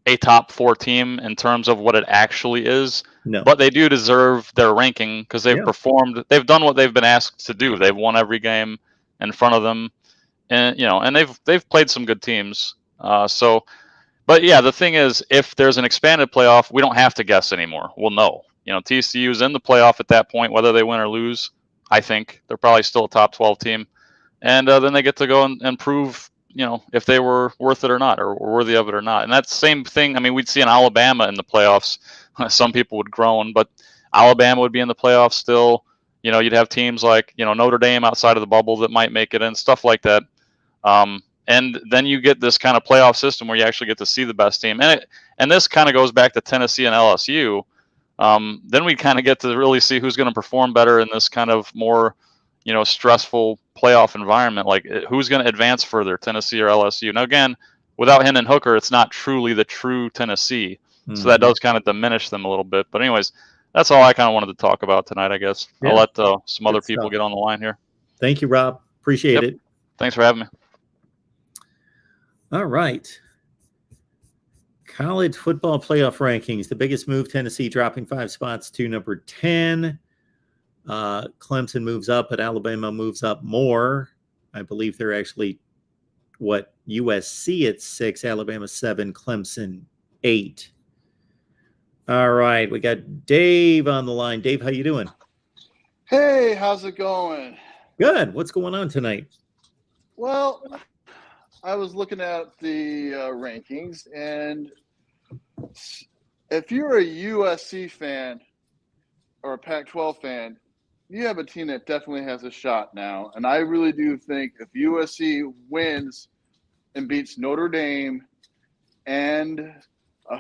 a top 4 team in terms of what it actually is. No. But they do deserve their ranking because they've performed. They've done what they've been asked to do. They've won every game in front of them, and and they've played some good teams. But yeah, the thing is, if there's an expanded playoff, we don't have to guess anymore. We'll know. TCU is in the playoff at that point, whether they win or lose. I think they're probably still a top 12 team, and then they get to go and prove, if they were worth it or not, or worthy of it or not. And that's the same thing. I mean, we'd see an Alabama in the playoffs. Some people would groan, but Alabama would be in the playoffs still. You'd have teams like Notre Dame outside of the bubble that might make it and stuff like that. And then you get this kind of playoff system where you actually get to see the best team. And this kind of goes back to Tennessee and LSU. Then we kind of get to really see who's going to perform better in this kind of more, stressful playoff environment. Like who's going to advance further, Tennessee or LSU? Now, again, without Hendon Hooker, it's not truly the true Tennessee. Mm-hmm. So that does kind of diminish them a little bit. But anyways, that's all I kind of wanted to talk about tonight, I guess. Yeah. I'll let some other people get on the line here. Thank you, Rob. Appreciate it. Thanks for having me. All right. College football playoff rankings. The biggest move, Tennessee dropping 5 spots to number 10. Clemson moves up, but Alabama moves up more. I believe they're actually, USC at 6, Alabama 7, Clemson 8. All right. We got Dave on the line. Dave, how you doing? Hey, how's it going? Good. What's going on tonight? Well, I was looking at the rankings, and if you're a USC fan or a Pac-12 fan, you have a team that definitely has a shot now. And I really do think if USC wins and beats Notre Dame and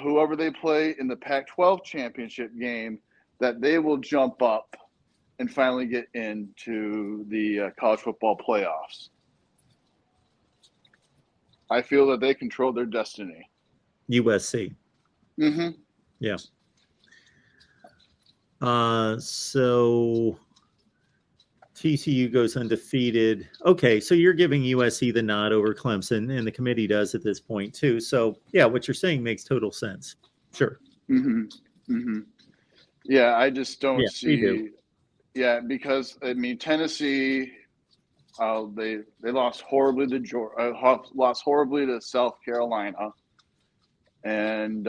whoever they play in the Pac-12 championship game, that they will jump up and finally get into the college football playoffs. I feel that they control their destiny. USC. Mm-hmm. Yeah. So TCU goes undefeated. Okay, so you're giving USC the nod over Clemson, and the committee does at this point too. So yeah, what you're saying makes total sense. Sure. Mm-hmm. Mm-hmm. Yeah, I just don't Yeah, we do. see. Yeah, because I mean Tennessee, they lost horribly to lost horribly to South Carolina, and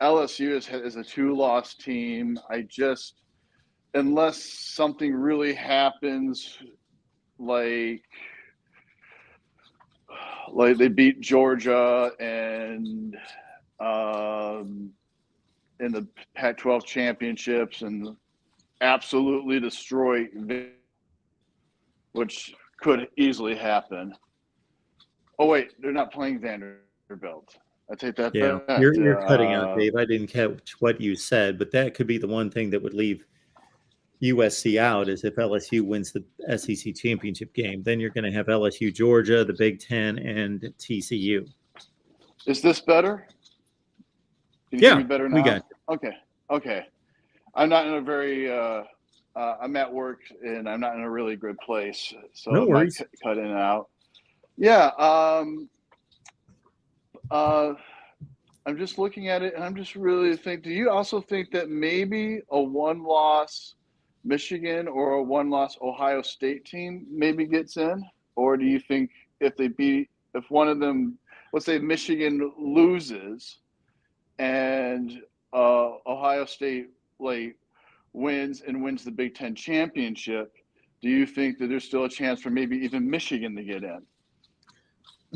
LSU is a 2-loss team. I just, unless something really happens, like they beat Georgia and in the Pac-12 championships and absolutely destroy, which could easily happen. Oh wait, they're not playing Vanderbilt. I take that Yeah, back. you're cutting out, Dave. I didn't catch what you said, but that could be the one thing that would leave USC out is if LSU wins the SEC championship game. Then you're going to have LSU, Georgia, the Big Ten, and TCU. Is this better? Can you hear me better now? We got you. Okay. I'm not in a very. I'm at work and I'm not in a really good place, so No it worries. might cut in and out. Yeah. I'm just looking at it, and I'm just really think. Do you also think that maybe a 1-loss Michigan or a 1-loss Ohio State team maybe gets in, or do you think if one of them, let's say Michigan loses, and Ohio State wins the Big Ten championship, do you think that there's still a chance for maybe even Michigan to get in?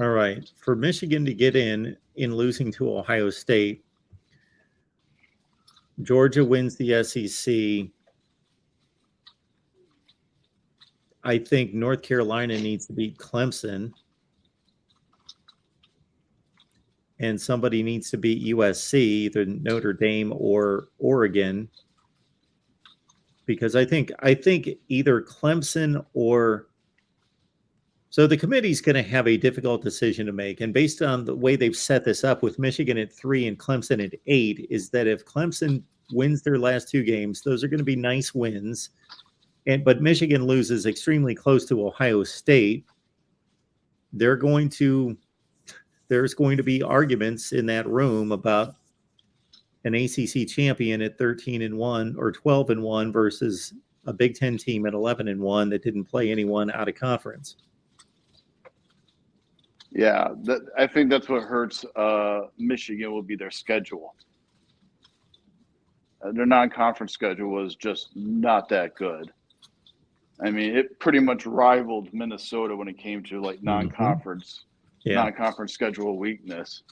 All right. For Michigan to get in losing to Ohio State, Georgia wins the SEC. I think North Carolina needs to beat Clemson. And somebody needs to beat USC, either Notre Dame or Oregon. Because I think either Clemson or so the committee's going to have a difficult decision to make. And based on the way they've set this up with Michigan at 3 and Clemson at 8, is that if Clemson wins their last 2 games, those are going to be nice wins. But Michigan loses extremely close to Ohio State. There's going to be arguments in that room about an ACC champion at 13-1 or 12-1 versus a Big Ten team at 11-1 that didn't play anyone out of conference. Yeah, I think that's what hurts Michigan will be their schedule. Their non-conference schedule was just not that good. I mean, it pretty much rivaled Minnesota when it came to non-conference schedule weakness.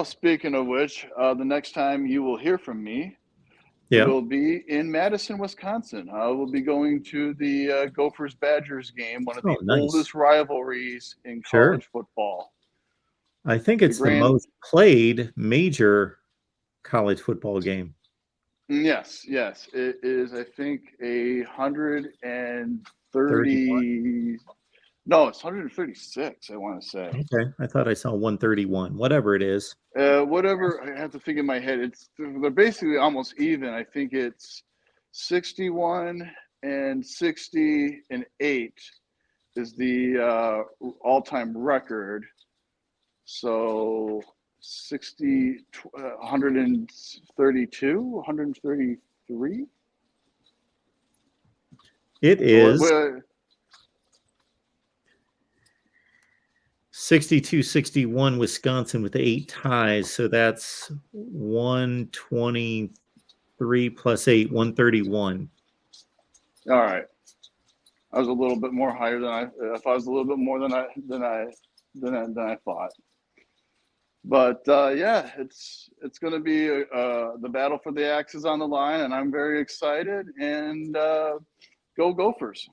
Speaking of which, the next time you will hear from me will be in Madison, Wisconsin. I will be going to the Gophers-Badgers game, one of the oldest rivalries in college football. I think it's the most played major college football game. Yes. It is, I think, 130. No, it's 136, I want to say. Okay. I thought I saw 131. Whatever it is. Whatever. I have to think in my head. They're basically almost even. I think it's 61 and 60 and 8 is the all-time record. So 132, 133? It is 62-61 Wisconsin with 8 ties. So that's 123 plus 8, 131. All right. I was a little bit more higher than I was a little bit more than I thought. But yeah, it's going to be the battle for the axes on the line, and I'm very excited. And go Gophers,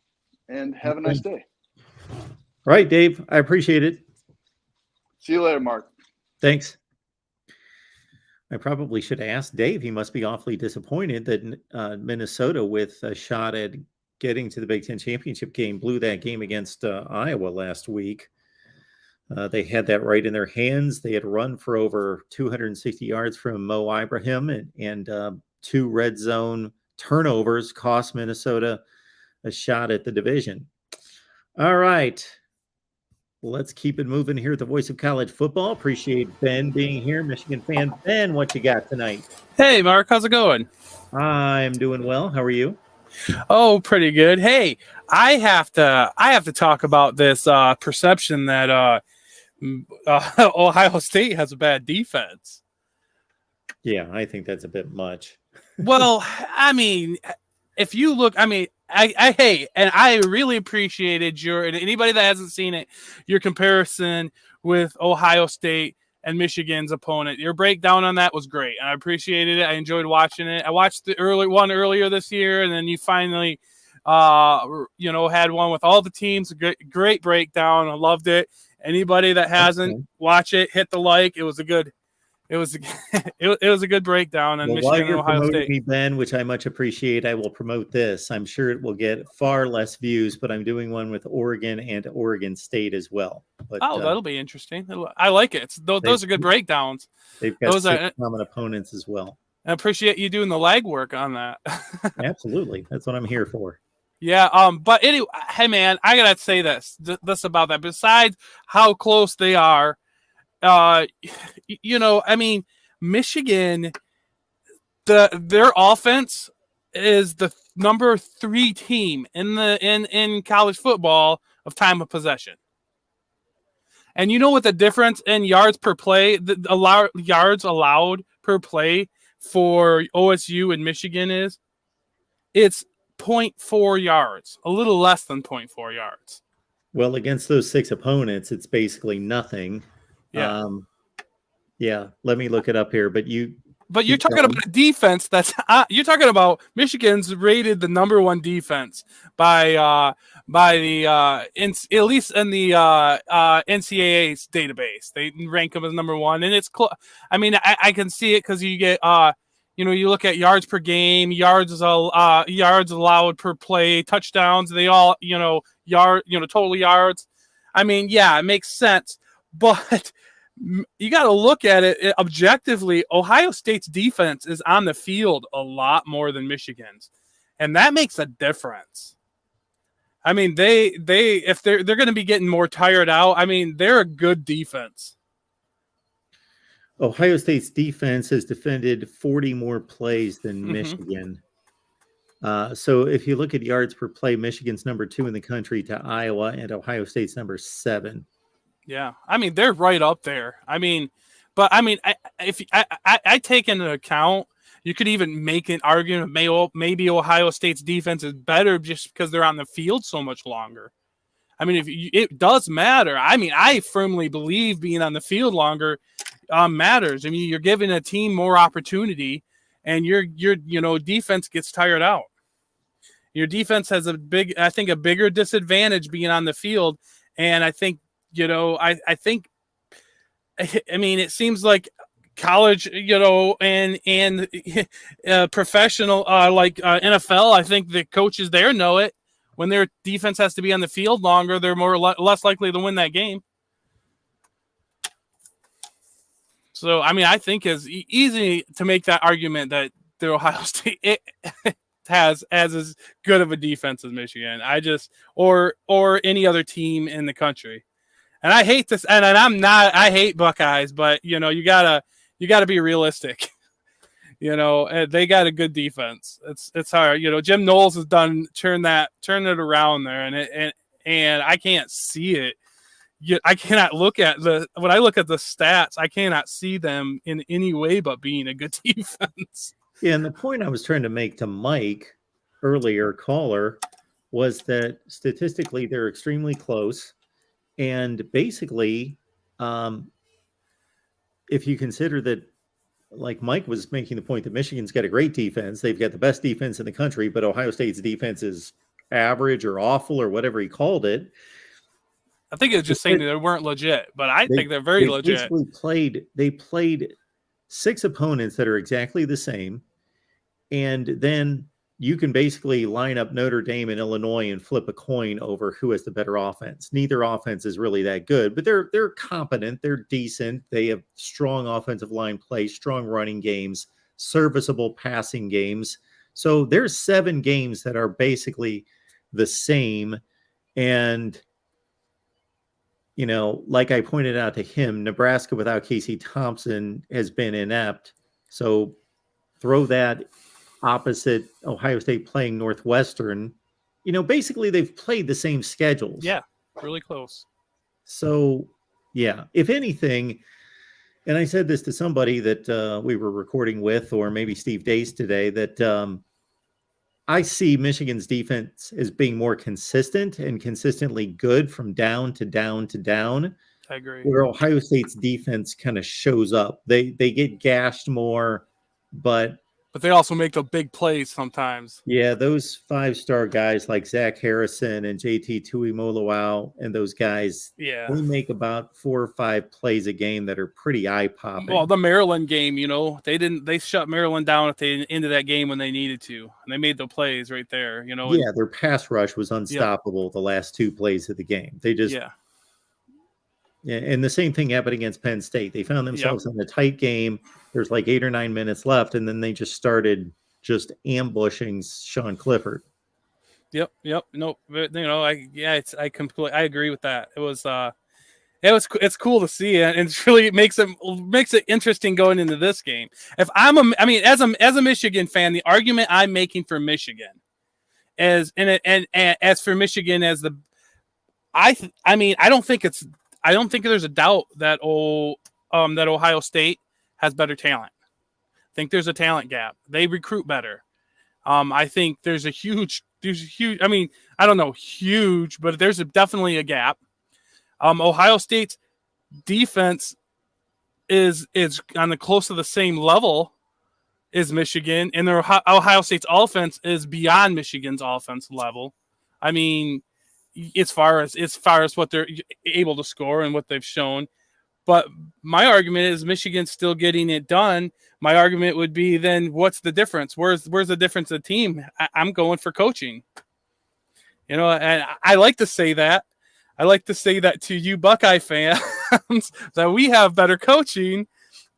and have a nice day. All right, Dave. I appreciate it. See you later, Mark. Thanks. I probably should ask Dave. He must be awfully disappointed that Minnesota, with a shot at getting to the Big Ten championship game, blew that game against Iowa last week. They had that right in their hands. They had run for over 260 yards from Mo Ibrahim, and 2 red zone turnovers cost Minnesota a shot at the division. All right. Let's keep it moving here at the Voice of College Football. Appreciate Ben being here, Michigan fan. Ben, what you got tonight? Hey, Mark, how's it going? I'm doing well. How are you? Oh, pretty good. Hey, I have to talk about this perception that Ohio State has a bad defense. Yeah, I think that's a bit much. Well, I mean, if you look, I mean, I really appreciated and anybody that hasn't seen it, your comparison with Ohio State and Michigan's opponent. Your breakdown on that was great, and I appreciated it. I enjoyed watching it. I watched the earlier this year, and then you finally, had one with all the teams. Great breakdown. I loved it. Anybody that hasn't, watch it. Hit the like. It was a good breakdown on Well, while Michigan and you're Ohio promoting State. me, Ben, which I much appreciate, I will promote this. I'm sure it will get far less views, but I'm doing one with Oregon and Oregon State as well. But, That'll be interesting. I like it. Those are good breakdowns. They've got Those 6 common opponents as well. I appreciate you doing the legwork on that. Absolutely. That's what I'm here for. Yeah. But anyway, hey man, I gotta say this about that. Besides how close they are, I mean, Michigan, their offense is the number 3 team in college football of time of possession. And you know what the difference in yards per play, yards allowed per play for OSU and Michigan is? It's 0.4 yards, a little less than 0.4 yards. Well, against those 6 opponents, it's basically nothing. Yeah. Yeah. Let me look it up here. But you're talking about a defense that's you're talking about Michigan's rated the number 1 defense by the at least in the NCAA's database. They rank them as number 1, and it's I mean, I can see it because you get you look at yards per game, yards allowed per play, touchdowns. They all total yards. I mean, yeah, it makes sense, but you got to look at it objectively. Ohio State's defense is on the field a lot more than Michigan's, and that makes a difference. I mean, if they're going to be getting more tired out, I mean, they're a good defense. Ohio State's defense has defended 40 more plays than Michigan. So if you look at yards per play, Michigan's number 2 in the country to Iowa, and Ohio State's number 7. Yeah, I mean, they're right up there. I mean, but I mean, if I take into account, you could even make an argument maybe Ohio State's defense is better just because they're on the field so much longer. I mean, it does matter. I mean, I firmly believe being on the field longer matters. I mean, you're giving a team more opportunity, and your defense gets tired out. Your defense has a bigger disadvantage being on the field, and I think. I think, I mean, it seems like college, and professional, like NFL, I think the coaches there know it. When their defense has to be on the field longer, they're less likely to win that game. So, I mean, I think it's easy to make that argument that the Ohio State has as good of a defense as Michigan. Or any other team in the country. And I hate this, and I hate Buckeyes, but you gotta be realistic. They got a good defense. It's hard. Jim Knowles has turned it around there, and I can't see it. I cannot look at when I look at the stats, I cannot see them in any way but being a good defense. Yeah, and the point I was trying to make to Mike earlier, caller, was that statistically they're extremely close. And basically, if you consider that, like Mike was making the point that Michigan's got a great defense, they've got the best defense in the country, but Ohio State's defense is average or awful or whatever he called it. I think it was just saying that they weren't legit, but I think they're very legit. They played 6 opponents that are exactly the same, and then you can basically line up Notre Dame and Illinois and flip a coin over who has the better offense. Neither offense is really that good, but they're competent, they're decent. They have strong offensive line play, strong running games, serviceable passing games. So there's 7 games that are basically the same. And, you know, like I pointed out to him, Nebraska without Casey Thompson has been inept. So throw that opposite Ohio State playing Northwestern. You know, basically they've played the same schedules. Yeah, really close. So, yeah, if anything, and I said this to somebody that we were recording with, or maybe Steve Dace today, that I see Michigan's defense as being more consistent and consistently good from down to down to down, I agree. where Ohio State's defense kind of shows up. They get gashed more, but they also make the big plays sometimes. yeah, those 5-star guys like Zach Harrison and JT Tuimoloau and those guys, Yeah. they make about 4 or 5 plays a game that are pretty eye-popping. Well, the Maryland game, you know, they shut Maryland down at the end of that game when they needed to, and they made the plays right there, you know. Yeah, their pass rush was unstoppable the last 2 plays of the game. They just Yeah. Yeah, and the same thing happened against Penn State. They found themselves in a tight game. There's like 8 or 9 minutes left, and then they just started just ambushing Sean Clifford. Yep. No, but, you know, I agree with that. It's cool to see it, and it's really makes it interesting going into this game. As a Michigan fan, the argument I'm making for Michigan as for Michigan as the I don't think there's a doubt that Ohio State has better talent. I think there's a talent gap. They recruit better. I think there's a huge. I mean, I don't know huge, but there's definitely a gap. Ohio State's defense is on the close to the same level as Michigan, and their Ohio State's offense is beyond Michigan's offense level. I mean, as far as what they're able to score and what they've shown. But my argument is Michigan's still getting it done. My argument would be then what's the difference? Where's the difference of the team? I'm going for coaching. You know, and I like to say that. I like to say that to you Buckeye fans that we have better coaching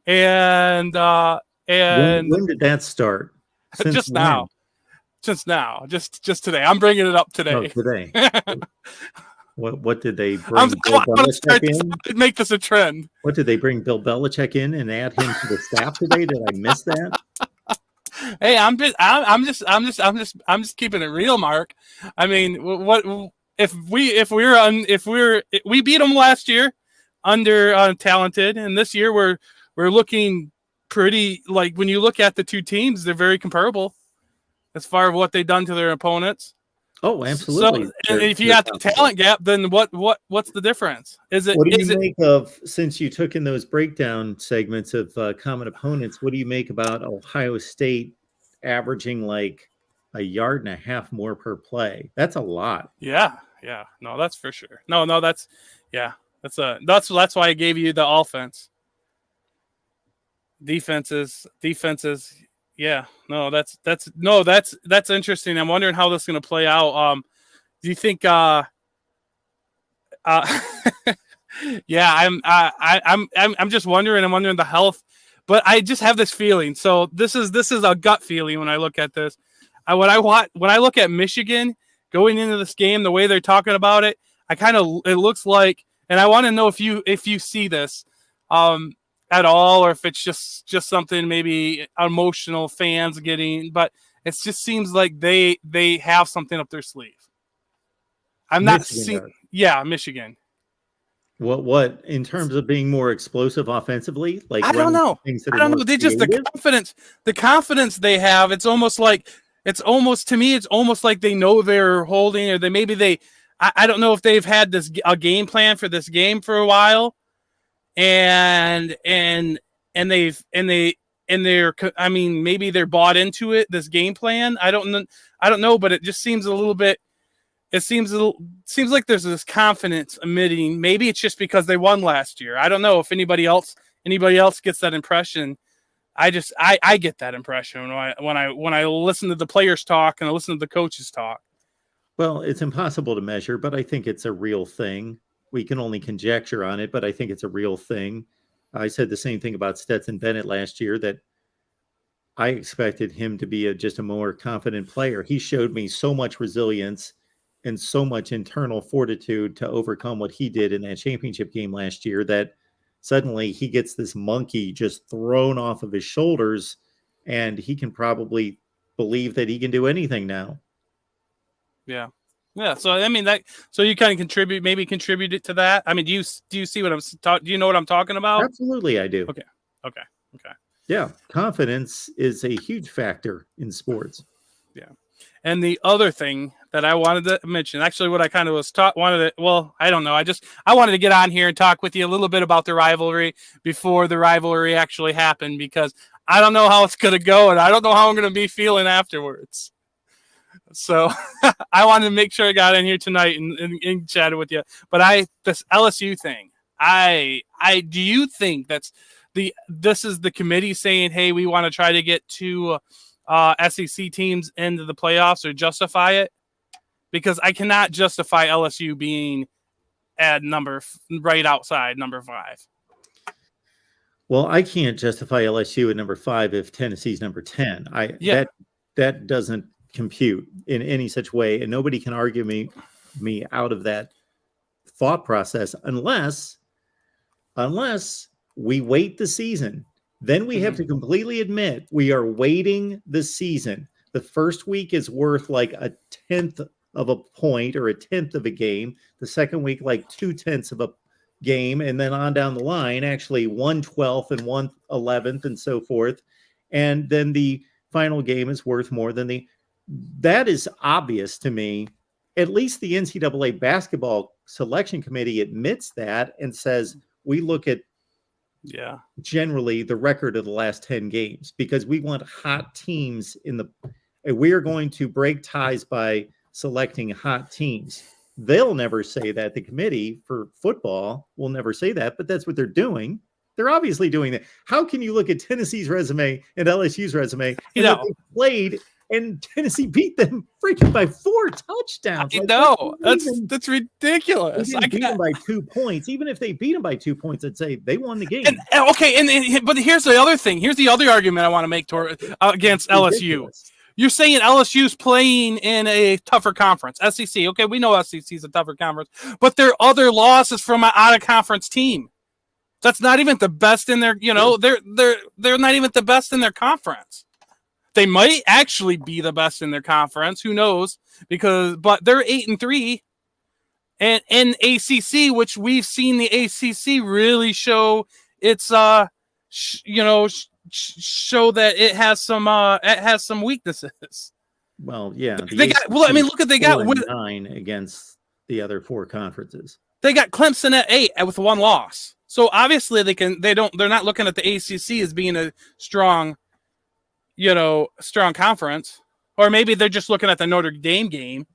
and when did that start? Since just when? now. Just today. I'm bringing it up today. Oh, today. What did they bring? I'm Bill going to Belichick in? make this a trend. What did they bring Bill Belichick in and add him to the staff today? Did I miss that? Hey, I'm just keeping it real, Mark. I mean, what if we beat them last year under talented, and this year we're looking pretty, like when you look at the two teams, they're very comparable as far as what they've done to their opponents. Oh, absolutely. So, and if you got the talent gap, then what's the difference? What do you make of, since you took in those breakdown segments of common opponents, what do you make about Ohio State averaging like 1.5 yards more per play? That's a lot. Yeah. No, that's for sure. No, that's that's why I gave you the offense. Defenses. Yeah, no, that's interesting. I'm wondering how this is going to play out. Do you think? Yeah, I'm just wondering. I'm wondering the health, but I just have this feeling. So this is a gut feeling when I look at this. When I look at Michigan going into this game, the way they're talking about it, it looks like, and I want to know if you see this. At all, or if it's just something maybe emotional fans getting, but it just seems like they have something up their sleeve. I'm not seeing. Yeah, Michigan. What in terms of being more explosive offensively? Like I don't know. I don't know. They just the confidence they have. It's almost like it's almost like they know they're holding, or I don't know if they've had a game plan for this game for a while. And they're I mean, maybe they're bought into it, this game plan. I don't know, but it just seems a little bit. It seems like there's this confidence emitting. Maybe it's just because they won last year. I don't know if anybody else gets that impression I get that impression when I listen to the players talk and I listen to the coaches talk. Well, it's impossible to measure, but I think it's a real thing. We can only conjecture on it, but I think it's a real thing. I said the same thing about Stetson Bennett last year, that I expected him to be just a more confident player. He showed me so much resilience and so much internal fortitude to overcome what he did in that championship game last year, that suddenly he gets this monkey just thrown off of his shoulders, and he can probably believe that he can do anything now. Yeah. So I mean so you kind of contributed to that. I mean, do you see what I'm talking? Do you know what I'm talking about? Absolutely, I do. Okay. Yeah, confidence is a huge factor in sports. Yeah. And the other thing that I wanted to mention, actually what I kind of was I don't know. I wanted to get on here and talk with you a little bit about the rivalry before the rivalry actually happened, because I don't know how it's going to go and I don't know how I'm going to be feeling afterwards. So I wanted to make sure I got in here tonight and chatted with you. But this LSU thing, do you think this is the committee saying, hey, we want to try to get two SEC teams into the playoffs, or justify it? Because I cannot justify LSU being at right outside number 5. Well, I can't justify LSU at number 5 if Tennessee's number 10. That doesn't compute in any such way, and nobody can argue me out of that thought process unless we wait the season. Then we have to completely admit we are waiting the season. The first week is worth like a 1/10 of a point or a 1/10 of a game. The second week, like 2/10 of a game, and then on down the line, actually 1/12 and 1/11 and so forth. And then the final game is worth more than that is obvious to me. At least the NCAA basketball selection committee admits that and says, we look at generally the record of the last 10 games, because we want hot teams we are going to break ties by selecting hot teams. They'll never say that. The committee for football will never say that, but that's what they're doing. They're obviously doing that. How can you look at Tennessee's resume and LSU's resume and they played and Tennessee beat them freaking by 4 touchdowns? That's ridiculous. They beat them by 2 points. Even if they beat them by 2 points, I'd say they won the game. But here's the other thing. Here's the other argument I want to make against LSU. You're saying LSU's playing in a tougher conference, SEC. Okay, we know SEC is a tougher conference, but their other losses from an out-of-conference team. That's not even the best in their. They're not even the best in their conference. They might actually be the best in their conference. Who knows? But they're 8-3, and in ACC, which we've seen the ACC really show its show that it has some weaknesses. Well, yeah, they got 9 against the other 4 conferences. They got Clemson at 8 with 1 loss. So obviously they're not looking at the ACC as being a strong conference, or maybe they're just looking at the Notre Dame game.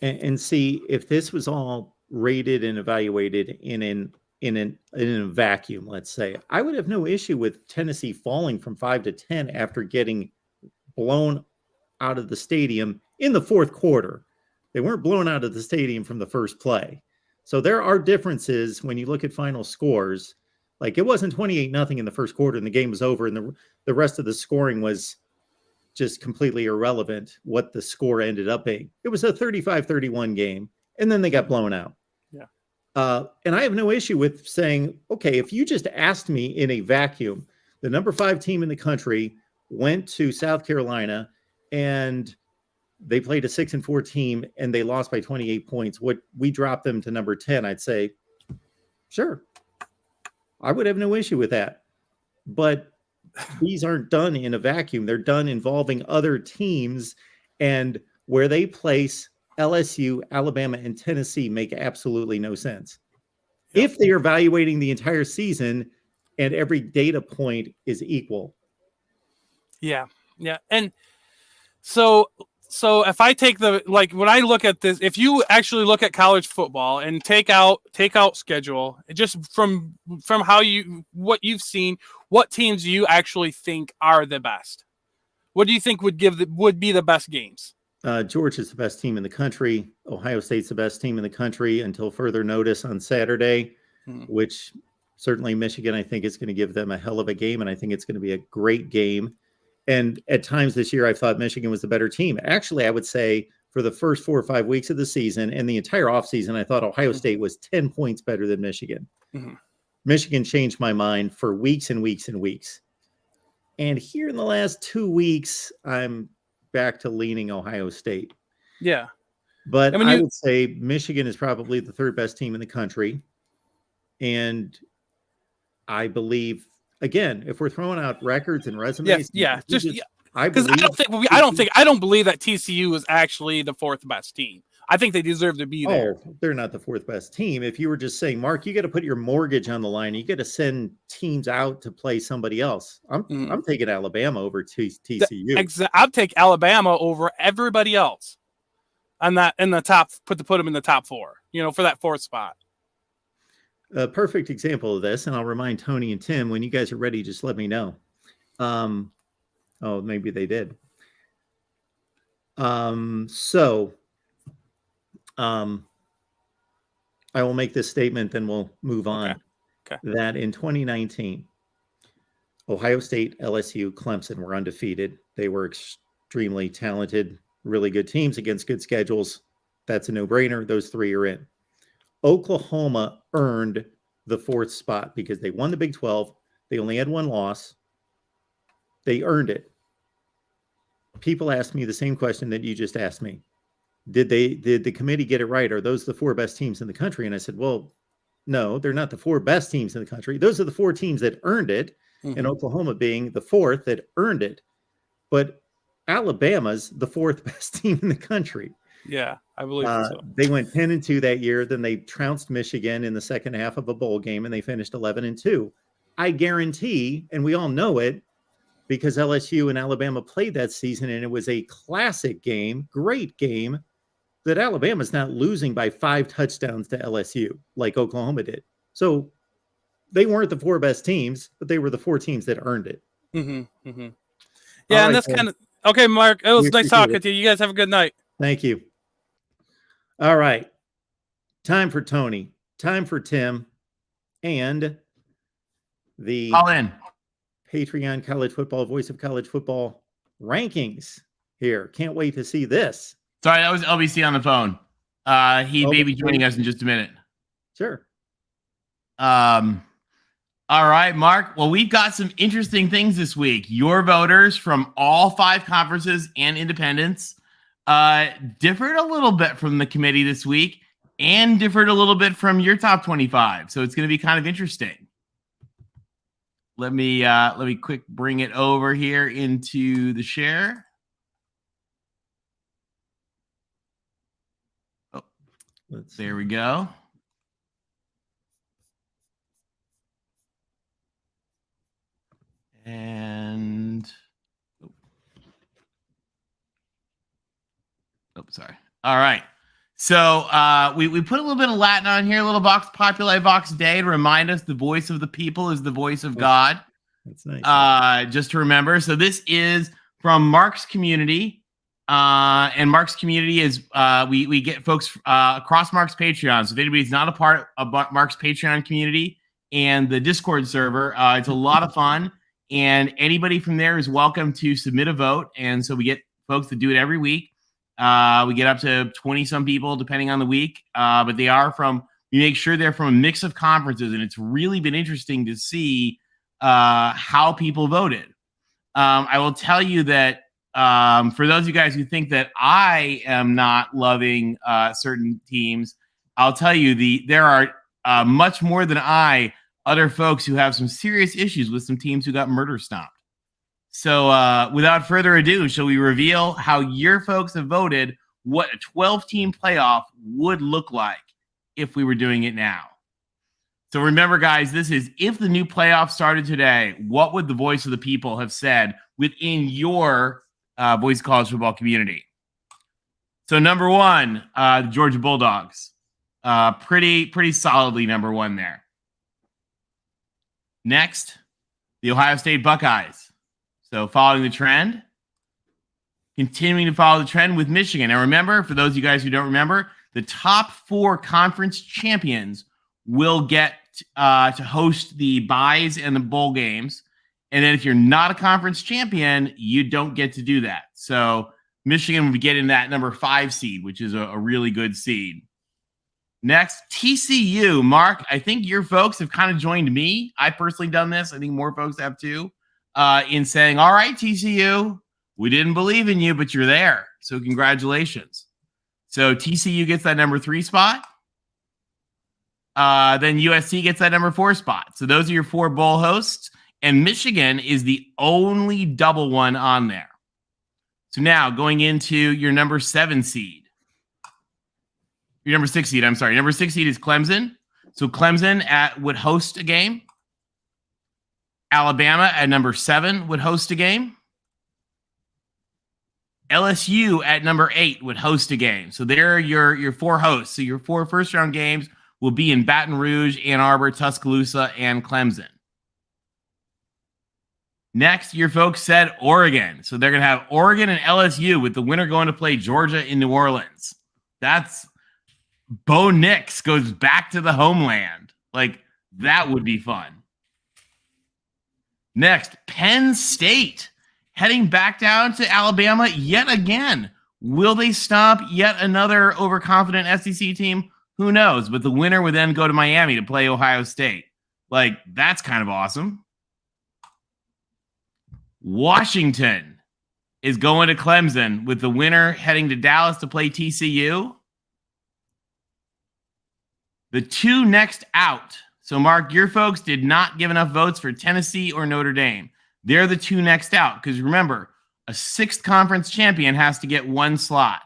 And see, if this was all rated and evaluated in a vacuum, let's say, I would have no issue with Tennessee falling from 5 to 10 after getting blown out of the stadium in the fourth quarter. They weren't blown out of the stadium from the first play. So there are differences when you look at final scores. Like, it wasn't 28-0 in the first quarter and the game was over, and the rest of the scoring was just completely irrelevant what the score ended up being. It was a 35-31 game, and then they got blown out. And I have no issue with saying, okay, if you just asked me in a vacuum, the number 5 team in the country went to South Carolina and they played a 6-4 team and they lost by 28 points. We dropped them to number 10. I'd say, sure, I would have no issue with that. But these aren't done in a vacuum. They're done involving other teams, and where they place LSU, Alabama, and Tennessee make absolutely no sense. If they are evaluating the entire season and every data point is equal. Yeah. And so So if I take when I look at this, if you actually look at college football and take out schedule, just from what you've seen, what teams do you actually think are the best? What do you think would be the best games? Georgia's the best team in the country. Ohio State's the best team in the country until further notice on Saturday, which certainly Michigan, I think, is going to give them a hell of a game, and I think it's going to be a great game. And at times this year, I thought Michigan was the better team. Actually, I would say for the first 4 or 5 weeks of the season and the entire offseason, I thought Ohio State was 10 points better than Michigan. Mm-hmm. Michigan changed my mind for weeks and weeks and weeks. And here in the last 2 weeks, I'm back to leaning Ohio State. Yeah. But I would say Michigan is probably the third best team in the country. And I believe, again, if we're throwing out records and resumes, I don't believe that TCU is actually the fourth best team. I think they deserve to be there. Oh, they're not the fourth best team. If you were just saying, Mark, you got to put your mortgage on the line. You got to send teams out to play somebody else. I'm taking Alabama over TCU. I'd take Alabama over everybody else on that in the top. Put them in the top four. For that fourth spot. A perfect example of this, and I'll remind Tony and Tim when you guys are ready. Just let me know. Maybe they did. I will make this statement, then we'll move on. Okay. That in 2019, Ohio State, LSU, Clemson were undefeated. They were extremely talented, really good teams against good schedules. That's a no-brainer. Those three are in. Oklahoma earned the fourth spot because they won the Big 12. They only had one loss. They earned it. People ask me the same question that you just asked me. Did the committee get it right? Are those the four best teams in the country? And I said, well, no, they're not the four best teams in the country. Those are the four teams that earned it, and Oklahoma being the fourth that earned it. But Alabama's the fourth best team in the country. Yeah, I believe so. They went 10-2 that year. Then they trounced Michigan in the second half of a bowl game, and they finished 11-2. I guarantee, and we all know it, because LSU and Alabama played that season, and it was a classic game, great game, that Alabama's not losing by 5 touchdowns to LSU like Oklahoma did. So they weren't the four best teams, but they were the four teams that earned it. Mm-hmm, mm-hmm. Yeah, and that's kind of okay, Mark. It was nice talking to you. You guys have a good night. Thank you. All right. Time for Tony. Time for Tim. And the all in Patreon College Football, Voice of College Football rankings here. Can't wait to see this. Sorry, that was LBC on the phone. He may be joining us in just a minute. Sure. All right, Mark. Well, we've got some interesting things this week. Your voters from all 5 conferences and independents differed a little bit from the committee this week and differed a little bit from your top 25. So it's going to be kind of interesting. Let me quick bring it over here into the share. Oh, there we go. And sorry. All right. So we put a little bit of Latin on here, a little Vox Populi, Vox Dei, to remind us the voice of the people is the voice of God. That's nice. Just to remember. So this is from Mark's community. And Mark's community is we get folks across Mark's Patreon. So if anybody's not a part of Mark's Patreon community and the Discord server, it's a lot of fun. And anybody from there is welcome to submit a vote. And so we get folks that do it every week. We get up to 20 some people depending on the week. But we make sure they're from a mix of conferences. And it's really been interesting to see how people voted. I will tell you that for those of you guys who think that I am not loving certain teams, I'll tell you there are much more than other folks who have some serious issues with some teams who got murder stomped. So without further ado, shall we reveal how your folks have voted what a 12-team playoff would look like if we were doing it now? So remember, guys, this is if the new playoff started today, what would the voice of the people have said within your Voice of College Football community? So number one, the Georgia Bulldogs. Pretty solidly number one there. Next, the Ohio State Buckeyes. So following the trend, continuing to follow the trend with Michigan. And remember, for those of you guys who don't remember, the top 4 conference champions will get to host the byes and the bowl games. And then if you're not a conference champion, you don't get to do that. So Michigan will be getting that number 5 seed, which is a really good seed. Next, TCU. Mark, I think your folks have kind of joined me. I've personally done this. I think more folks have too, in saying, all right, TCU, we didn't believe in you, but you're there. So congratulations. So TCU gets that number 3 spot. Then USC gets that number 4 spot. So those are your 4 bowl hosts. And Michigan is the only double one on there. So now going into your number 7 seed. Your number 6 seed, I'm sorry. Number 6 seed is Clemson. So Clemson would host a game. Alabama at number 7 would host a game. LSU at number 8 would host a game. So they're your 4 hosts. So your 4 first-round games will be in Baton Rouge, Ann Arbor, Tuscaloosa, and Clemson. Next, your folks said Oregon. So they're going to have Oregon and LSU with the winner going to play Georgia in New Orleans. That's Bo Nix goes back to the homeland. Like, that would be fun. Next, Penn State heading back down to Alabama yet again. Will they stomp yet another overconfident SEC team? Who knows? But the winner would then go to Miami to play Ohio State. Like, that's kind of awesome. Washington is going to Clemson with the winner heading to Dallas to play TCU. The 2 next out. So, Mark, your folks did not give enough votes for Tennessee or Notre Dame. They're the 2 next out. Because remember, a 6th conference champion has to get 1 slot.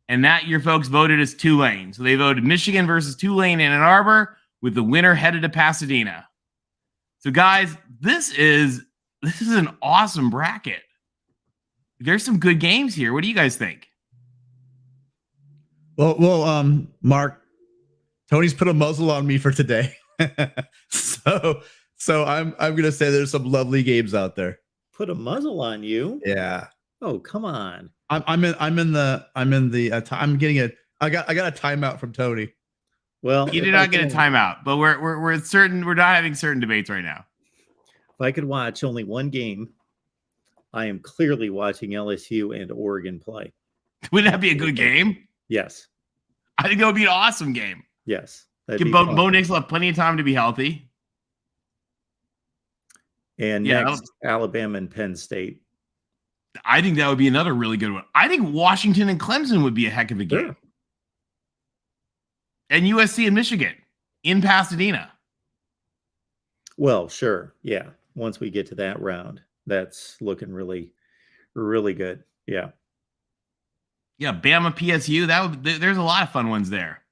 And that your folks voted as Tulane. So they voted Michigan versus Tulane in Ann Arbor with the winner headed to Pasadena. So, guys, this is an awesome bracket. There's some good games here. What do you guys think? Well, Mark, Tony's put a muzzle on me for today. so I'm gonna say there's some lovely games out there. Put a muzzle on you? Yeah. Oh, come on. I'm getting I got a timeout from Tony. Well, You did not get a timeout, but we're not having certain debates right now. If I could watch only one game, I am clearly watching LSU and Oregon play. Wouldn't that be a good game? Yes. I think that would be an awesome game. Yes. Give Bo Nix will have plenty of time to be healthy. And Yeah, next, Alabama and Penn State. I think that would be another really good one. I think Washington and Clemson would be a heck of a game. Sure. And USC and Michigan in Pasadena. Well, sure. Yeah. Once we get to that round, that's looking really, really good. Yeah. Yeah, Bama, PSU. There's a lot of fun ones there.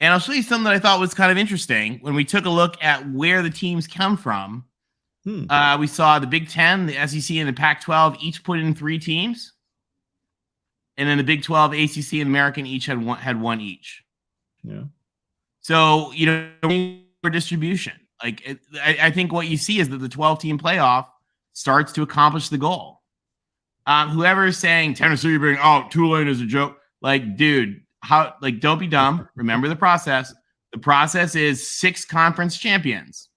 And I'll show you something that I thought was kind of interesting. When we took a look at where the teams come from, we saw the Big Ten, the SEC, and the Pac-12 each put in 3 teams. And then the Big 12, ACC, and American each had one each. Yeah. So, for distribution. Like, I think what you see is that the 12-team playoff starts to accomplish the goal. Whoever is saying Tennessee being Tulane is a joke, like, dude, don't be dumb. Remember the process. The process is 6 conference champions.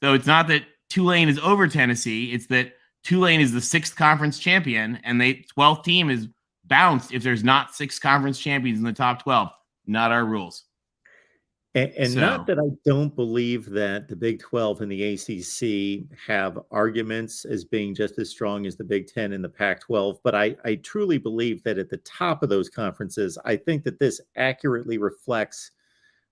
So it's not that Tulane is over Tennessee. It's that Tulane is the 6th conference champion, and the 12th team is bounced if there's not 6 conference champions in the top 12. Not our rules. And not that I don't believe that the Big 12 and the ACC have arguments as being just as strong as the Big 10 and the Pac-12, but I truly believe that at the top of those conferences, I think that this accurately reflects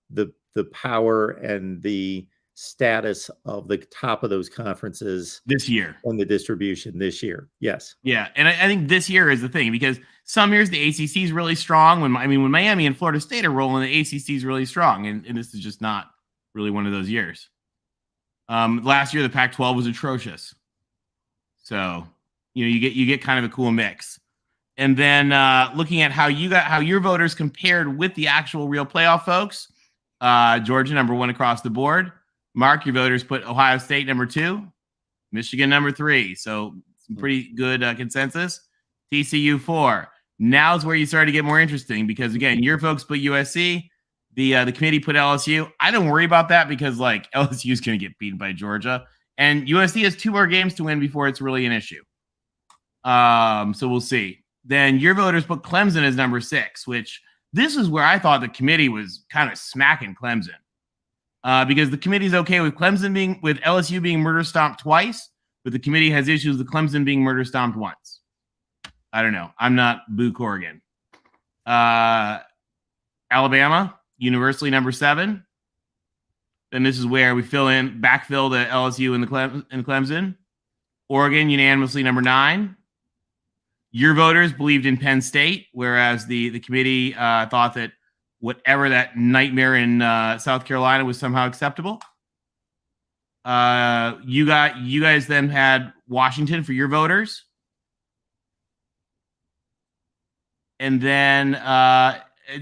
the power and the status of the top of those conferences this year and the distribution this year. Yes. Yeah. And I think this year is the thing, because some years the ACC is really strong. When Miami and Florida State are rolling, the ACC is really strong. And this is just not really one of those years. Last year, the Pac-12 was atrocious. So, you get kind of a cool mix. And then looking at how your voters compared with the actual real playoff folks, Georgia number 1 across the board. Mark, your voters put Ohio State number 2, Michigan number 3. So some pretty good consensus. TCU 4. Now's where you start to get more interesting because again, your folks put USC. The committee put LSU. I don't worry about that because like LSU is going to get beaten by Georgia, and USC has 2 more games to win before it's really an issue. So we'll see. Then your voters put Clemson as number 6, which this is where I thought the committee was kind of smacking Clemson, because the committee's okay with LSU being murder stomped twice, but the committee has issues with Clemson being murder stomped once. I don't know. I'm not Boo Corrigan. Alabama, universally number 7. Then this is where we backfill the LSU and Clemson. Oregon, unanimously number 9. Your voters believed in Penn State, whereas the committee thought that whatever that nightmare in South Carolina was somehow acceptable. You guys then had Washington for your voters. And then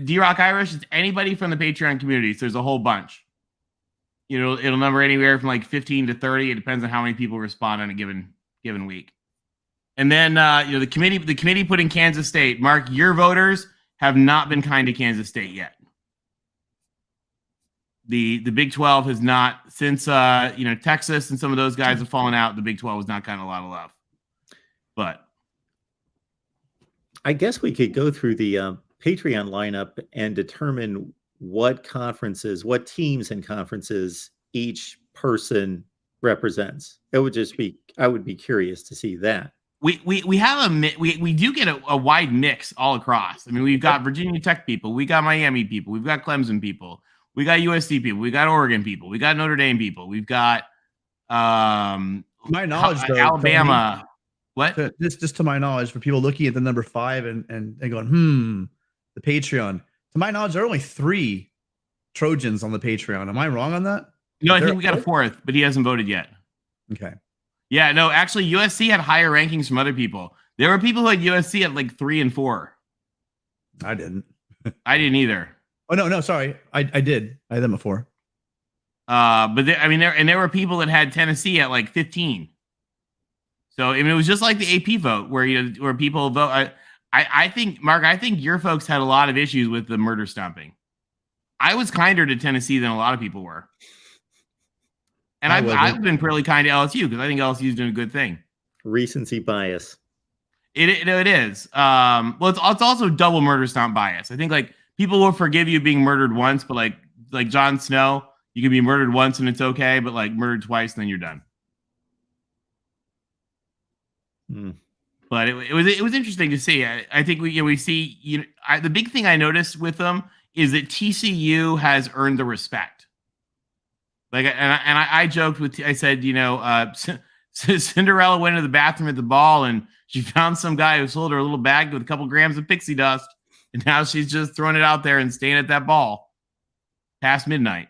D-Rock Irish, it's anybody from the Patreon community. So there's a whole bunch. It'll number anywhere from like 15 to 30. It depends on how many people respond on a given week. And then the committee put in Kansas State. Mark, your voters have not been kind to Kansas State yet. The Big 12 has not, since Texas and some of those guys have fallen out. The Big 12 has not gotten a lot of love. But I guess we could go through the Patreon lineup and determine what teams and conferences each person represents. I would be curious to see that. We have we do get a wide mix all across. I mean, we've got Virginia Tech people, we got Miami people, we've got Clemson people, we got USC people, we got Oregon people, we got Notre Dame people, we've got my knowledge, though, Alabama. Tony, what? Just to my knowledge, for people looking at the number 5 and going, the Patreon. To my knowledge, there are only 3 Trojans on the Patreon. Am I wrong on that? No, I think we got a 4th, but he hasn't voted yet. Okay. Yeah, no, actually, USC had higher rankings from other people. There were people who had USC at like 3 and 4. I didn't. I didn't either. Oh no, sorry, I did. I had them at 4. But there were people that had Tennessee at like 15. So it was just like the AP vote, where people vote. I think, Mark, your folks had a lot of issues with the murder stomping. I was kinder to Tennessee than a lot of people were. And I've been pretty kind to LSU because I think LSU is doing a good thing. Recency bias. It is. Well, it's also double murder stomp bias. I think like people will forgive you being murdered once, but like Jon Snow, you can be murdered once and it's okay, but like murdered twice, and then you're done. But it was interesting to see. I think we see the big thing I noticed with them is that TCU has earned the respect. Like, and I joked I said, Cinderella went to the bathroom at the ball and she found some guy who sold her a little bag with a couple grams of pixie dust, and now she's just throwing it out there and staying at that ball past midnight.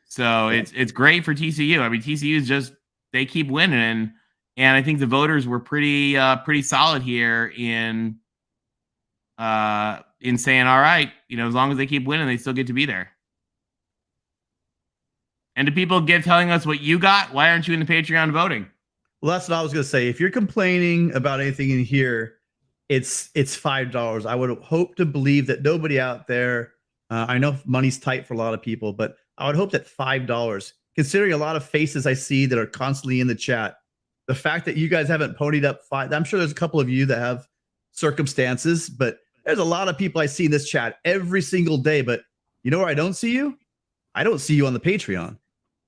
So it's great for TCU. I mean, TCU is they keep winning, and I think the voters were pretty solid here in saying, all right, as long as they keep winning, they still get to be there. And do people telling us what you got? Why aren't you in the Patreon voting? Well, that's what I was going to say. If you're complaining about anything in here, it's $5. I would hope to believe that nobody out there, I know money's tight for a lot of people, but I would hope that $5, considering a lot of faces I see that are constantly in the chat, the fact that you guys haven't ponied up $5, I'm sure there's a couple of you that have circumstances, but there's a lot of people I see in this chat every single day. But you know where I don't see you? I don't see you on the Patreon.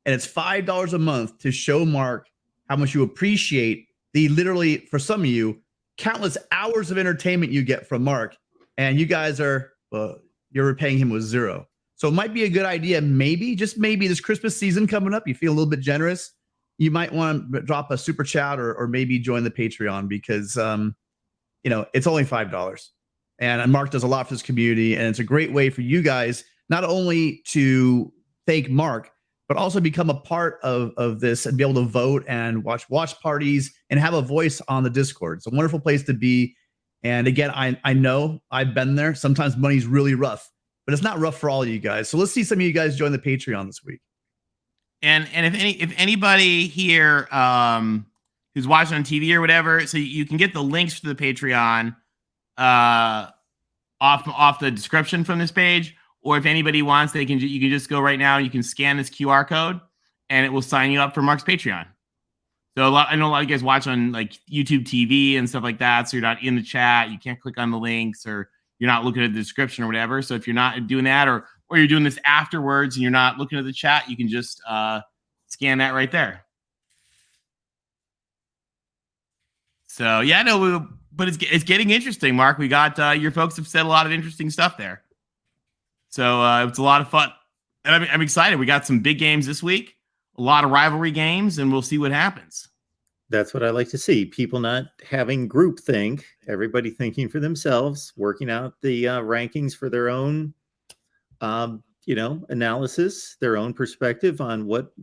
And it's $5 a month to show Mark how much you appreciate literally, for some of you, countless hours of entertainment you get from Mark. And you guys you're repaying him with 0. So it might be a good idea, maybe, just maybe, this Christmas season coming up, you feel a little bit generous, you might want to drop a super chat or maybe join the Patreon, because it's only $5. And Mark does a lot for this community, and it's a great way for you guys not only to thank Mark, but also become a part of this and be able to vote and watch parties and have a voice on the Discord. It's a wonderful place to be. And again, I know I've been there. Sometimes money's really rough, but it's not rough for all of you guys. So let's see some of you guys join the Patreon this week. And if anybody here who's watching on TV or whatever, so you can get the links to the Patreon off the description from this page, or if anybody wants, you can just go right now. You can scan this QR code, and it will sign you up for Mark's Patreon. So I know a lot of you guys watch on like YouTube TV and stuff like that, so you're not in the chat. You can't click on the links, or you're not looking at the description or whatever. So if you're not doing that, or you're doing this afterwards and you're not looking at the chat, you can just scan that right there. So yeah, no, but it's getting interesting, Mark. We got your folks have said a lot of interesting stuff there. So it's a lot of fun, and I'm excited. We got some big games this week, a lot of rivalry games, and we'll see what happens. That's what I like to see. People not having groupthink, everybody thinking for themselves, working out the rankings for their own, analysis, their own perspective on what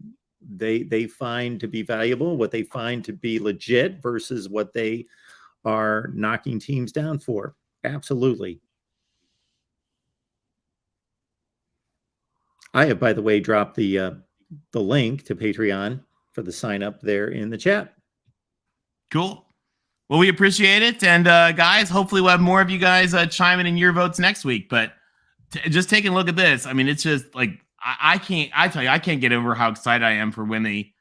they find to be valuable, what they find to be legit versus what they are knocking teams down for. Absolutely. I have, by the way, dropped the link to Patreon for the sign up there in the chat. Cool. Well, we appreciate it. And guys, hopefully we'll have more of you guys chiming in your votes next week. But just taking a look at this, I mean, it's just like, I can't get over how excited I am for when they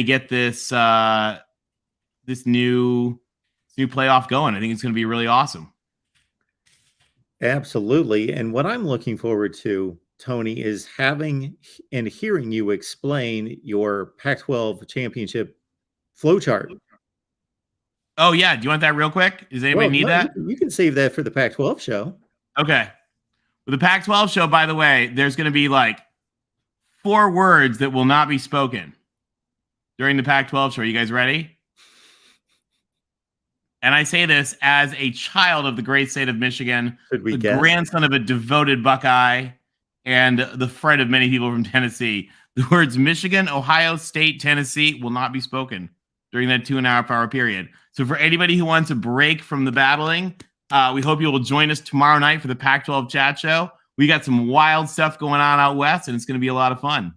get this this new playoff going. I think it's going to be really awesome. Absolutely. And what I'm looking forward to, Tony, is having and hearing you explain your Pac-12 championship flowchart. Oh, yeah. Do you want that real quick? Does anybody need that? You can save that for the Pac-12 show. Okay. With the Pac-12 show, by the way, there's going to be like 4 words that will not be spoken during the Pac-12 show. Are you guys ready? And I say this as a child of the great state of Michigan, the grandson of a devoted Buckeye, and the friend of many people from Tennessee. The words Michigan, Ohio State, Tennessee will not be spoken during that 2.5 hour period. So for anybody who wants a break from the battling, we hope you will join us tomorrow night for the Pac-12 chat show. We got some wild stuff going on out west, and it's going to be a lot of fun.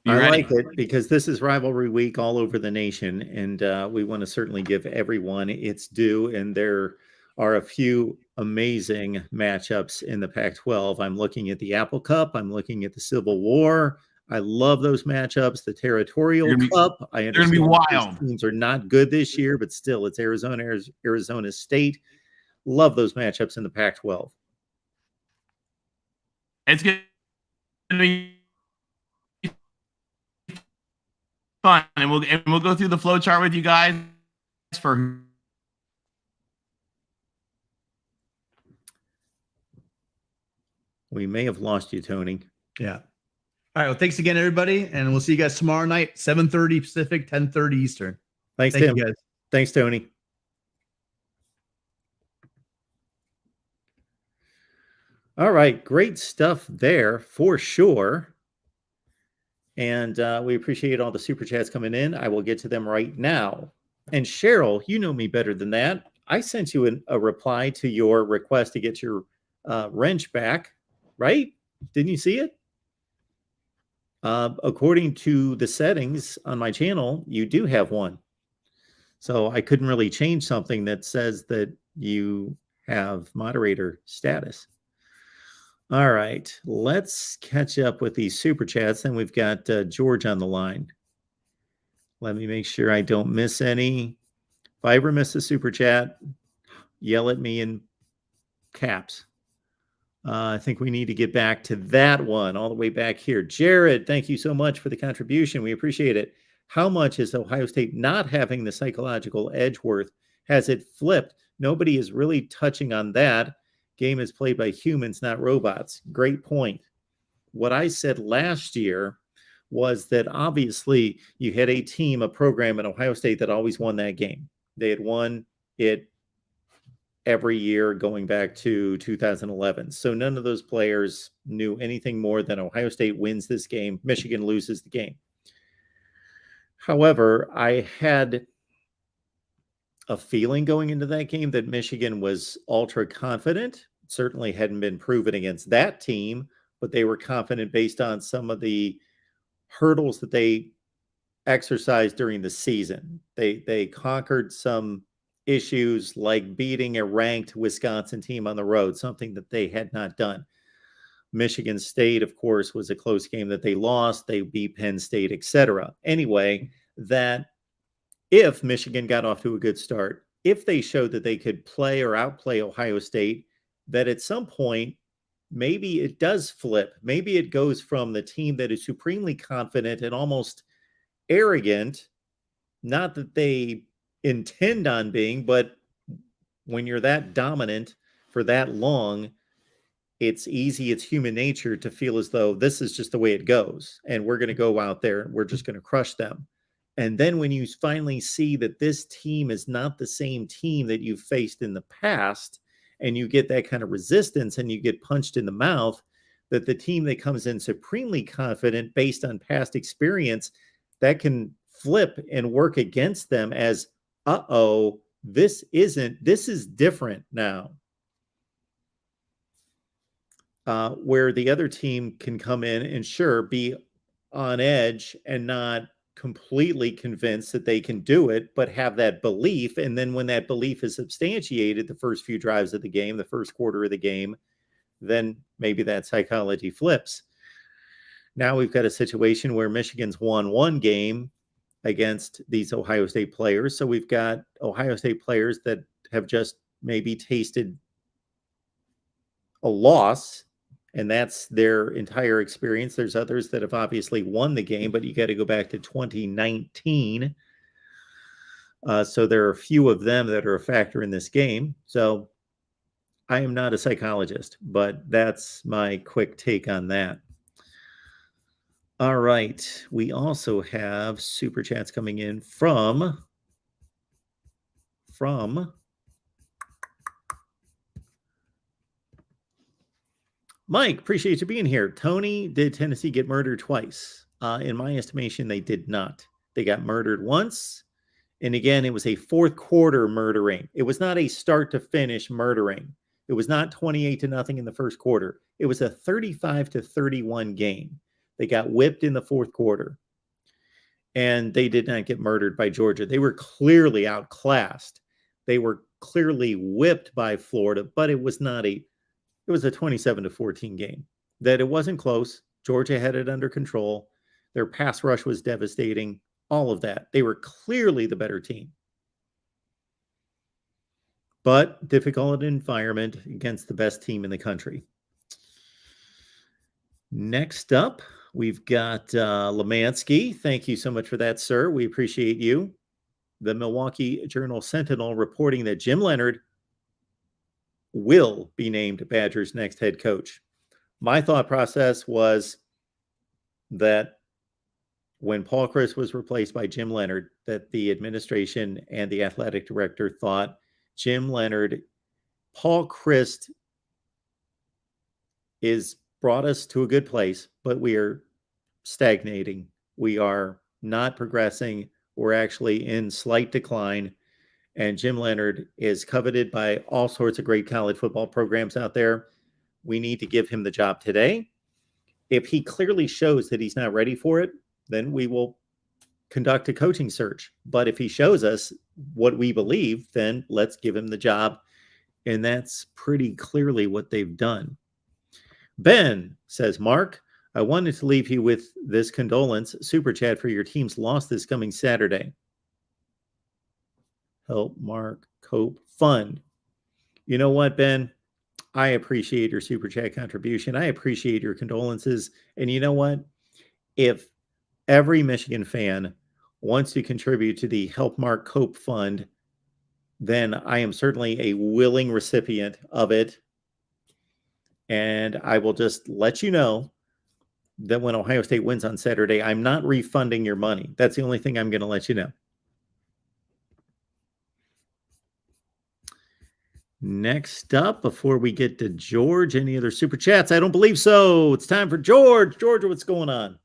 I like it because this is rivalry week all over the nation, and we want to certainly give everyone its due. And there are a few amazing matchups in the Pac-12. I'm looking at the Apple Cup. I'm looking at the Civil War. I love those matchups. The Territorial Cup. I understand they're gonna be wild. Teams are not good this year, but still, it's Arizona State. Love those matchups in the Pac-12. It's going to be fun, and we'll go through the flow chart with you guys for. We may have lost you, Tony. Yeah. All right. Well, thanks again, everybody, and we'll see you guys tomorrow night, 7:30 Pacific, 10:30 Eastern. Thanks, Thank Tim. you guys. Thanks, Tony. All right, great stuff there for sure. And we appreciate all the super chats coming in. I will get to them right now. And Cheryl, you know me better than that. I sent you a reply to your request to get your wrench back, right? Didn't you see it? According to the settings on my channel, you do have one. So I couldn't really change something that says that you have moderator status. All right, let's catch up with these super chats. Then we've got George on the line. Let me make sure I don't miss any. If I ever miss a super chat, yell at me in caps. I think we need to get back to that one all the way back here. Jared, thank you so much for the contribution. We appreciate it. How much is Ohio State not having the psychological edge worth? Has it flipped? Nobody is really touching on that. Game is played by humans, not robots. Great point. What I said last year was that obviously you had a team, a program in Ohio State that always won that game. They had won it every year going back to 2011. So none of those players knew anything more than Ohio State wins this game, Michigan loses the game. However, I had a feeling going into that game that Michigan was ultra confident. Certainly hadn't been proven against that team, but they were confident based on some of the hurdles that they exercised during the season. They conquered some issues like beating a ranked Wisconsin team on the road, something that they had not done. Michigan State, of course, was a close game that they lost. They beat Penn State, etc. Anyway, that if Michigan got off to a good start, if they showed that they could play or outplay Ohio State, that at some point, maybe it does flip. Maybe it goes from the team that is supremely confident and almost arrogant, not that they intend on being, but when you're that dominant for that long, it's easy, it's human nature to feel as though this is just the way it goes. And we're going to go out there and we're just going to crush them. And then when you finally see that this team is not the same team that you've faced in the past, and you get that kind of resistance and you get punched in the mouth, that the team that comes in supremely confident based on past experience, that can flip and work against them as, this is different now. Where the other team can come in and sure be on edge and not completely convinced that they can do it, but have that belief. And then when that belief is substantiated, the first few drives of the game, the first quarter of the game, then maybe that psychology flips. Now we've got a situation where Michigan's won one game against these Ohio State players. So we've got Ohio State players that have just maybe tasted a loss, and that's their entire experience. There's others that have obviously won the game, but you got to go back to 2019. So there are a few of them that are a factor in this game. So I am not a psychologist, but that's my quick take on that. All right. We also have super chats coming in from Mike. Appreciate you being here. Tony, did Tennessee get murdered twice? In my estimation, they did not. They got murdered once. And again, it was a fourth quarter murdering. It was not a start to finish murdering. It was not 28-0 in the first quarter. It was a 35-31 game. They got whipped in the fourth quarter. And they did not get murdered by Georgia. They were clearly outclassed. They were clearly whipped by Florida, but it was not it was a 27-14 game. That it wasn't close. Georgia had it under control. Their pass rush was devastating. All of that. They were clearly the better team. But difficult environment against the best team in the country. Next up, we've got Lemansky. Thank you so much for that, sir. We appreciate you. The Milwaukee Journal-Sentinel reporting that Jim Leonhard will be named Badgers' next head coach. My thought process was that when Paul Chryst was replaced by Jim Leonhard, that the administration and the athletic director thought Jim Leonhard, Paul Chryst is brought us to a good place, but we are stagnating. We are not progressing. We're actually in slight decline. And Jim Leonhard is coveted by all sorts of great college football programs out there. We need to give him the job today. If he clearly shows that he's not ready for it, then we will conduct a coaching search. But if he shows us what we believe, then let's give him the job. And that's pretty clearly what they've done. Ben says, Mark, I wanted to leave you with this condolence super chat for your team's loss this coming Saturday. Help Mark Cope Fund. You know what, Ben? I appreciate your super chat contribution. I appreciate your condolences. And you know what? If every Michigan fan wants to contribute to the Help Mark Cope Fund, then I am certainly a willing recipient of it. And I will just let you know that when Ohio State wins on Saturday, I'm not refunding your money. That's the only thing I'm going to let you know. Next up, before we get to George, any other super chats? I don't believe so. It's time for George. George, what's going on?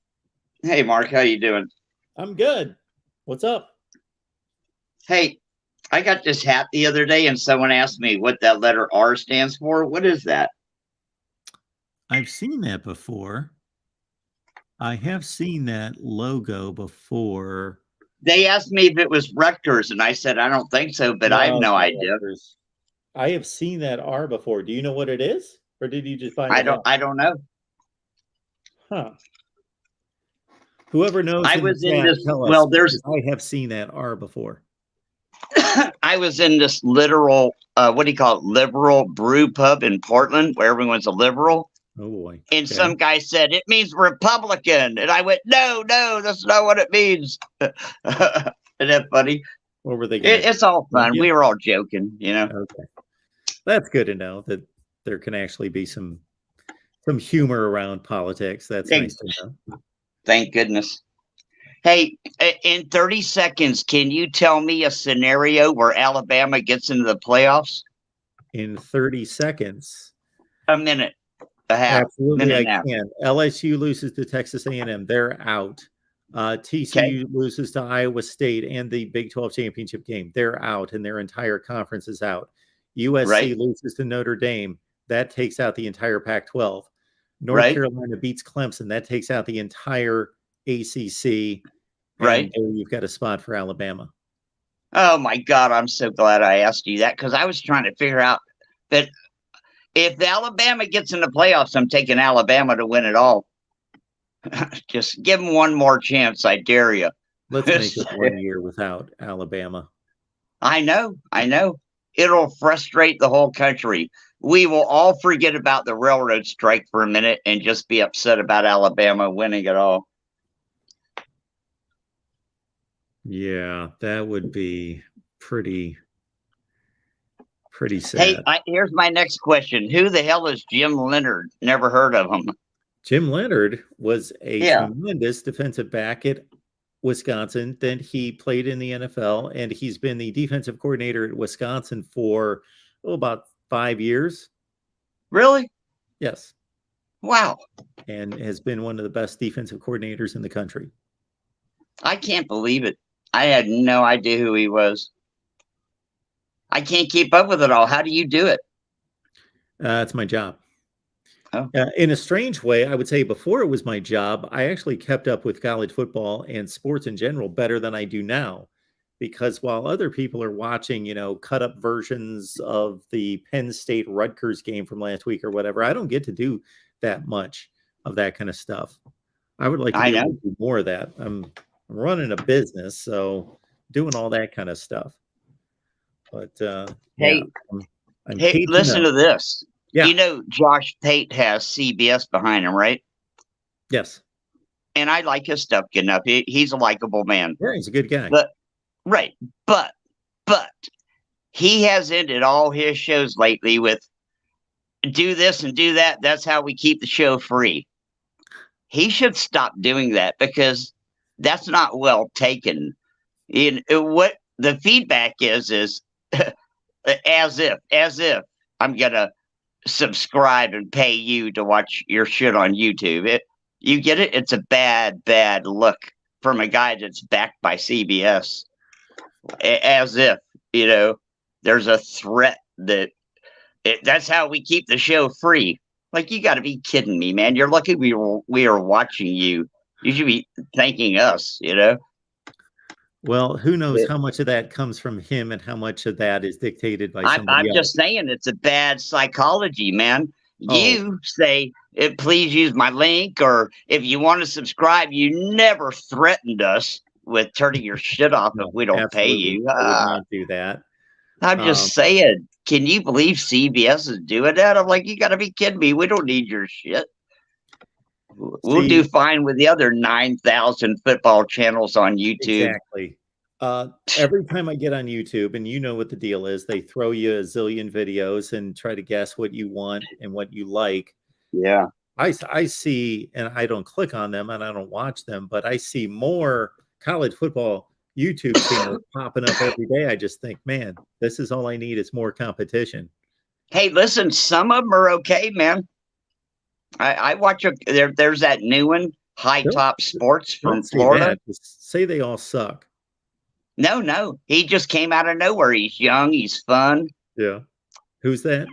Hey, Mark, how you doing? I'm good. What's up? Hey, I got this hat the other day, and someone asked me what that letter R stands for. What is that? I've seen that before. I have seen that logo before. They asked me if it was Rutgers, and I said I don't think so, but I have it's no not idea. Rutgers. I have seen that R before. Do you know what it is, or did you just find I it don't. out? I don't know. Huh. Whoever knows, I in the was in chat, this. tell us, Well, there's. because I have seen that R before. I was in this literal. What do you call it? Liberal brew pub in Portland, where everyone's a liberal. Oh boy. And Okay. some guy said it means Republican, and I went, no, that's not what it means. Isn't that funny? What were they? Gonna It's all fun. Yeah. We were all joking, you know. Okay, that's good to know that there can actually be some humor around politics. That's nice to know. Thank goodness. Hey, in 30 seconds, can you tell me a scenario where Alabama gets into the playoffs? In 30 seconds. A minute. A half. Absolutely, minute I and a half. can. LSU loses to Texas A&M. They're out. TCU loses to Iowa State and the Big 12 championship game. They're out, and their entire conference is out. USC loses to Notre Dame. That takes out the entire Pac-12. North Carolina beats Clemson. That takes out the entire ACC. And there you've got a spot for Alabama. Oh my God, I'm so glad I asked you that, because I was trying to figure out that if Alabama gets in the playoffs, I'm taking Alabama to win it all. Just give them one more chance, I dare you. Let's make it 1 year without Alabama. I know. It'll frustrate the whole country. We will all forget about the railroad strike for a minute and just be upset about Alabama winning it all. Yeah, that would be pretty sad. Hey, here's my next question. Who the hell is Jim Leonard? Never heard of him. Jim Leonard was a tremendous defensive back at Wisconsin. Then he played in the NFL, and he's been the defensive coordinator at Wisconsin for about 5 years. Really? Yes. Wow. And has been one of the best defensive coordinators in the country. I can't believe it. I had no idea who he was. I can't keep up with it all. How do you do it? It's my job. Oh. In a strange way, I would say before it was my job, I actually kept up with college football and sports in general better than I do now. Because while other people are watching, cut up versions of the Penn State Rutgers game from last week or whatever, I don't get to do that much of that kind of stuff. I would like to be able to do more of that. I'm running a business, so doing all that kind of stuff. But hey, listen to this. Yeah. Josh Pate has CBS behind him, right? Yes. And I like his stuff good enough. He's a likable man. Yeah, he's a good guy. But he has ended all his shows lately with do this and do that. That's how we keep the show free. He should stop doing that, because that's not well taken. What the feedback is as if I'm gonna subscribe and pay you to watch your shit on YouTube. You get it? It's a bad look from a guy that's backed by CBS. As if, there's a threat that that's how we keep the show free. Like, you got to be kidding me, man. You're lucky we are watching you. You should be thanking us, Well, who knows how much of that comes from him and how much of that is dictated by somebody else. I'm just saying it's a bad psychology, man. You say, please use my link, or if you want to subscribe, you never threatened us with turning your shit off if we don't pay you. I would not do that. I'm just saying, can you believe CBS is doing that? I'm like, you got to be kidding me. We don't need your shit. We'll do fine with the other 9,000 football channels on YouTube. Exactly. Every time I get on YouTube, and you know what the deal is, they throw you a zillion videos and try to guess what you want and what you like. Yeah. I see, and I don't click on them and I don't watch them, but I see more college football YouTube channels popping up every day. I just think, man, this is all I need is more competition. Hey, listen, some of them are okay, man. I watch there's that new one, High Top Sports from Florida. Just say they all suck. No. He just came out of nowhere. He's young. He's fun. Yeah. Who's that?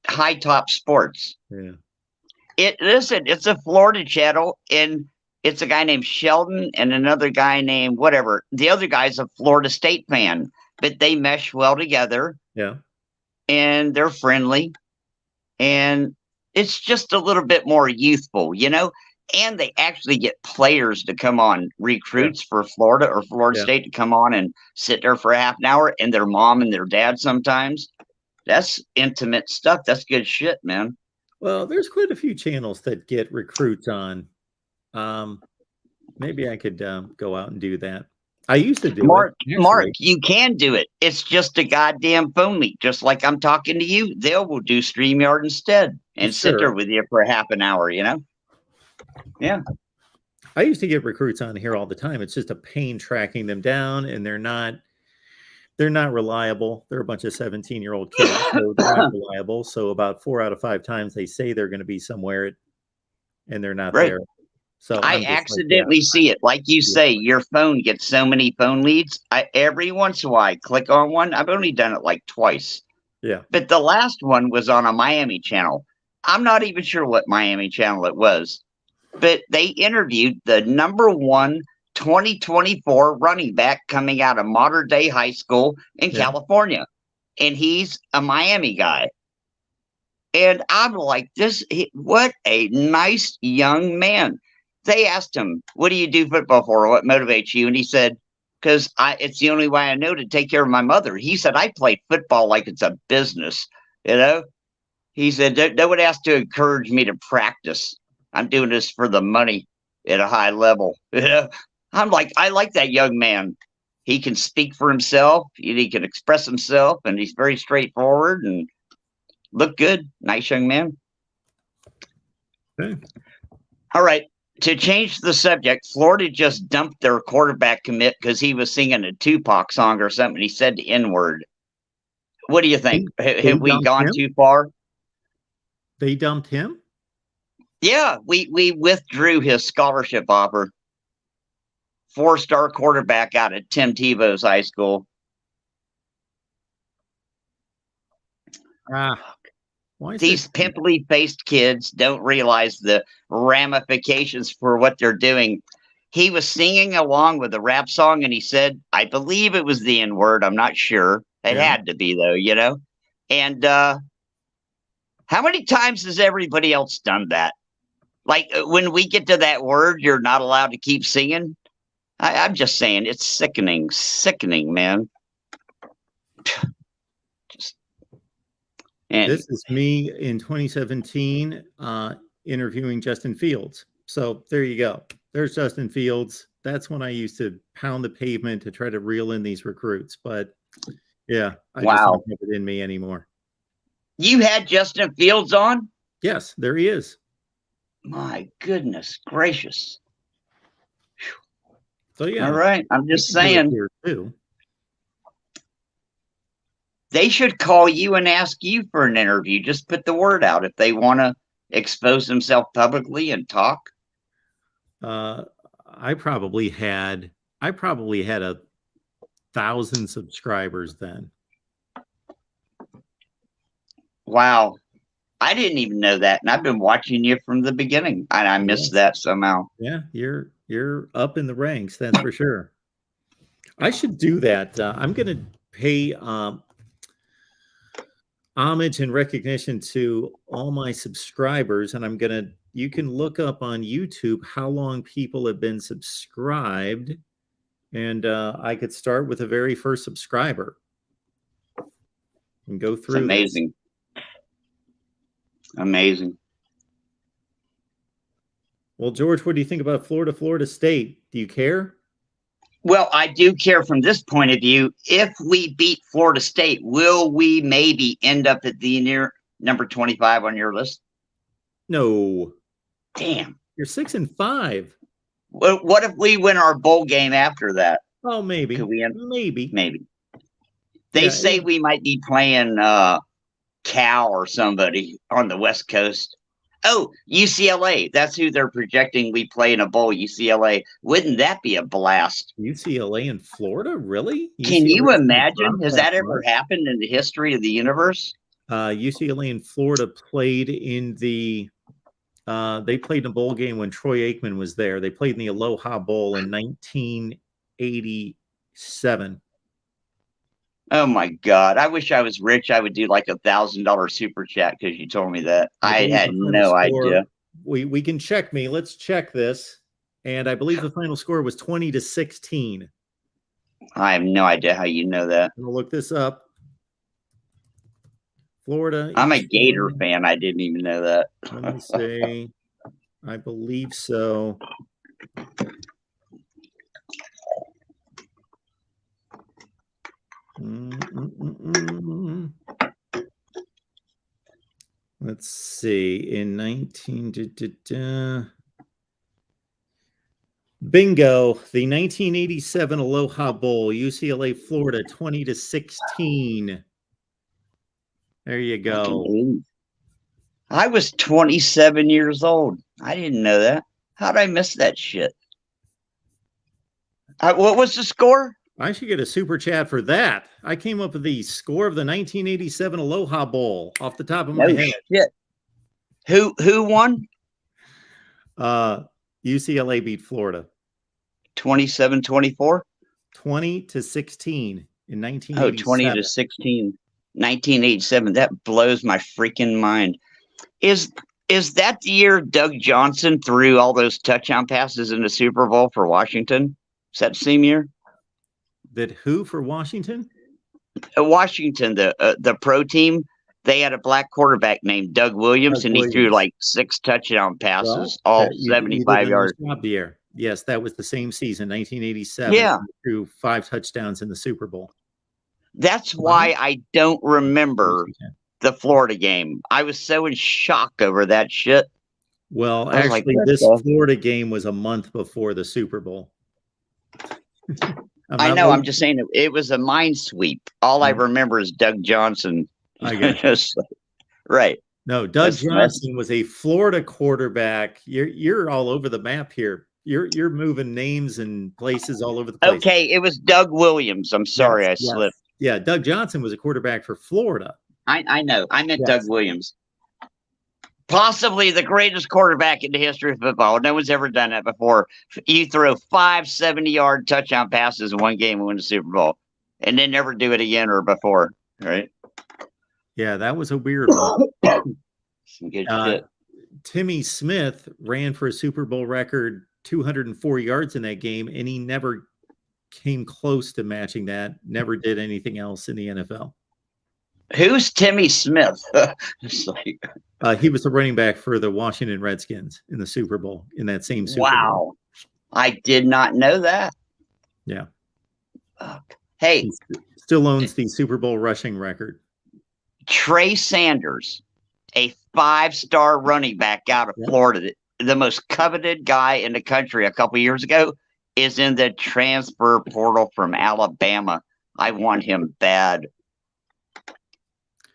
High Top Sports. Yeah. Listen, it's a Florida channel, and it's a guy named Sheldon and another guy named whatever. The other guy's a Florida State fan, but they mesh well together. Yeah. And they're friendly, and it's just a little bit more youthful, you know. And they actually get players to come on, recruits for Florida or Florida Yeah. State to come on and sit there for half an hour, and their mom and their dad sometimes. That's intimate stuff. That's good shit, man. Well, there's quite a few channels that get recruits on. Maybe I could go out and do that. I used to do Mark, it. Mark, actually. you can do it. It's just a goddamn phone link. Just like I'm talking to you, they will do StreamYard instead and sit Sure. there with you for half an hour, you know? Yeah. I used to get recruits on here all the time. It's just a pain tracking them down, and they're not reliable. They're a bunch of 17-year-old kids, so they're not reliable. So about 4 out of 5 times they say they're going to be somewhere, and they're not Right. there. So I I'm just like, accidentally see it. Like you say, your phone gets so many phone leads. Every once in a while, I click on one. I've only done it like twice. Yeah. But the last one was on a Miami channel. I'm not even sure what Miami channel it was. But they interviewed the #1 2024 running back coming out of Modern Day High School in Yeah. California. And he's a Miami guy. And I'm like, what a nice young man. They asked him, what do you do football for? What motivates you? And he said, because it's the only way I know to take care of my mother. He said, I played football like it's a business, you know? He said, no one has to encourage me to practice. I'm doing this for the money at a high level. You know? I'm like, I like that young man. He can speak for himself. He can express himself, and he's very straightforward and look good. Nice young man. Okay. All right. To change the subject, Florida just dumped their quarterback commit because he was singing a Tupac song or something. He said the N-word. What do you think? Have we dumped gone him? too far? They dumped him? Yeah, we withdrew his scholarship offer. 4-star quarterback out of Tim Tebow's high school. Why is These it- pimply faced kids don't realize the ramifications for what they're doing. He was singing along with a rap song, and he said, I believe it was the N-word. I'm not sure. It Yeah. had to be, though, you know? And how many times has everybody else done that? Like, when we get to that word, you're not allowed to keep singing. I'm just saying, it's sickening, man. And This is me in 2017 interviewing Justin Fields. So there you go. There's Justin Fields. That's when I used to pound the pavement to try to reel in these recruits. But yeah, I just Wow. don't have it in me anymore. You had Justin Fields on? Yes, there he is. My goodness gracious. So yeah. All right. I'm we just can do it saying, here, too. they should call you and ask you for an interview. Just put the word out if they want to expose themselves publicly and talk. I probably had 1,000 subscribers then. Wow. I didn't even know that. And I've been watching you from the beginning. And I missed Yes. that somehow. Yeah, you're up in the ranks, that's for sure. I should do that. I'm going to pay homage and recognition to all my subscribers, and you can look up on YouTube how long people have been subscribed, and I could start with the very first subscriber and go It's through this. amazing. Amazing. Well, George, what do you think about Florida State? Do you care? Well, I do care from this point of view. If we beat Florida State, will we maybe end up at the near number 25 on your list? No. Damn. You're 6-5. What if we win our bowl game after that? Oh, maybe. Could we end? Maybe. Maybe. They Yeah, say we might be playing Cal or somebody on the West Coast. Oh, UCLA. That's who they're projecting we play in a bowl, UCLA. Wouldn't that be a blast? UCLA in Florida, really? Can you UCLA 's gonna imagine? drop Has that ever much? happened in the history of the universe? UCLA and Florida played in the. They played in a bowl game when Troy Aikman was there. They played in the Aloha Bowl in 1987. Oh my God. I wish I was rich. I would do like $1,000 super chat because you told me that. I believe had the final no score- idea. We can check me. Let's check this. And I believe the final score was 20-16. I have no idea how you know that. I'm gonna look this up. Florida. I'm a East Gator Florida. fan. I didn't even know that. Let me say. I believe so. Let's see. In 19. Bingo. The 1987 Aloha Bowl, UCLA, Florida, 20-16. There you go. I was 27 years old. I didn't know that. How'd I miss that shit? What was the score? I should get a super chat for that. I came up with the score of the 1987 Aloha Bowl off the top of my No head. shit. Who won? UCLA beat Florida 27-24? 20-16 in 1987. Oh, 20-16. 1987. That blows my freaking mind. Is that the year Doug Johnson threw all those touchdown passes in the Super Bowl for Washington? Is that the same year? That who for Washington? Washington, the pro team, they had a black quarterback named Doug Williams, Doug and he threw Williams. like 6 touchdown passes, Well, all you did 75 a yards. nice job there. Yes, that was the same season, 1987. Yeah. He threw 5 touchdowns in the Super Bowl. That's why I don't remember the Florida game. I was so in shock over that shit. Well, I was like, actually, what this the- Florida game was a month before the Super Bowl. I know. I'm just saying it was a mind sweep. All I remember is Doug Johnson. I get you. Just like- right. No, Doug That's- Johnson was a Florida quarterback. You're all over the map here. You're moving names and places all over the place. Okay, it was Doug Williams. I'm sorry, Yes, I yes. slipped. Yeah, Doug Johnson was a quarterback for Florida. I know. I meant Yes. Doug Williams. Possibly the greatest quarterback in the history of football. No one's ever done that before. You throw 5 70-yard touchdown passes in one game and win the Super Bowl, and then never do it again or before. Right? Yeah, that was a weird one. Some good Uh, shit. Timmy Smith ran for a Super Bowl record 204 yards in that game, and he never came close to matching that. Never did anything else in the NFL. Who's Timmy Smith? It's like, He was the running back for the Washington Redskins in the Super Bowl in that same Super Bowl. wow. I did not know that. Yeah. Hey, He still owns the Super Bowl rushing record. Trey Sanders, a 5-star running back out of Florida, the most coveted guy in the country a couple years ago, is in the transfer portal from Alabama. I want him bad.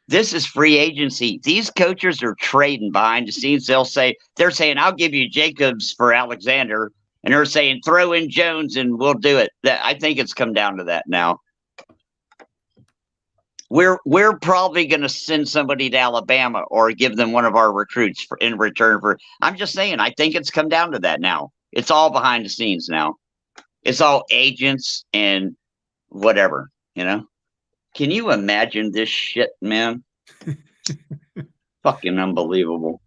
This is free agency. These coaches are trading behind the scenes. They're saying, I'll give you Jacobs for Alexander. And they're saying, throw in Jones and we'll do it. I think it's come down to that now. We're probably going to send somebody to Alabama or give them one of our recruits in return for. I'm just saying, I think it's come down to that now. It's all behind the scenes now. It's all agents and whatever, you know. Can you imagine this shit, man? Fucking unbelievable.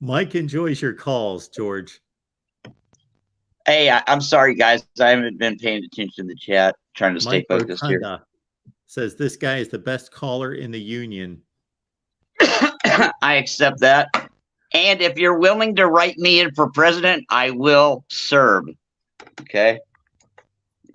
Mike enjoys your calls, George. Hey, I'm sorry, guys. I haven't been paying attention to the chat. Trying to stay Mike focused here. Rotunda says this guy is the best caller in the union. I accept that. And if you're willing to write me in for president, I will serve. Okay.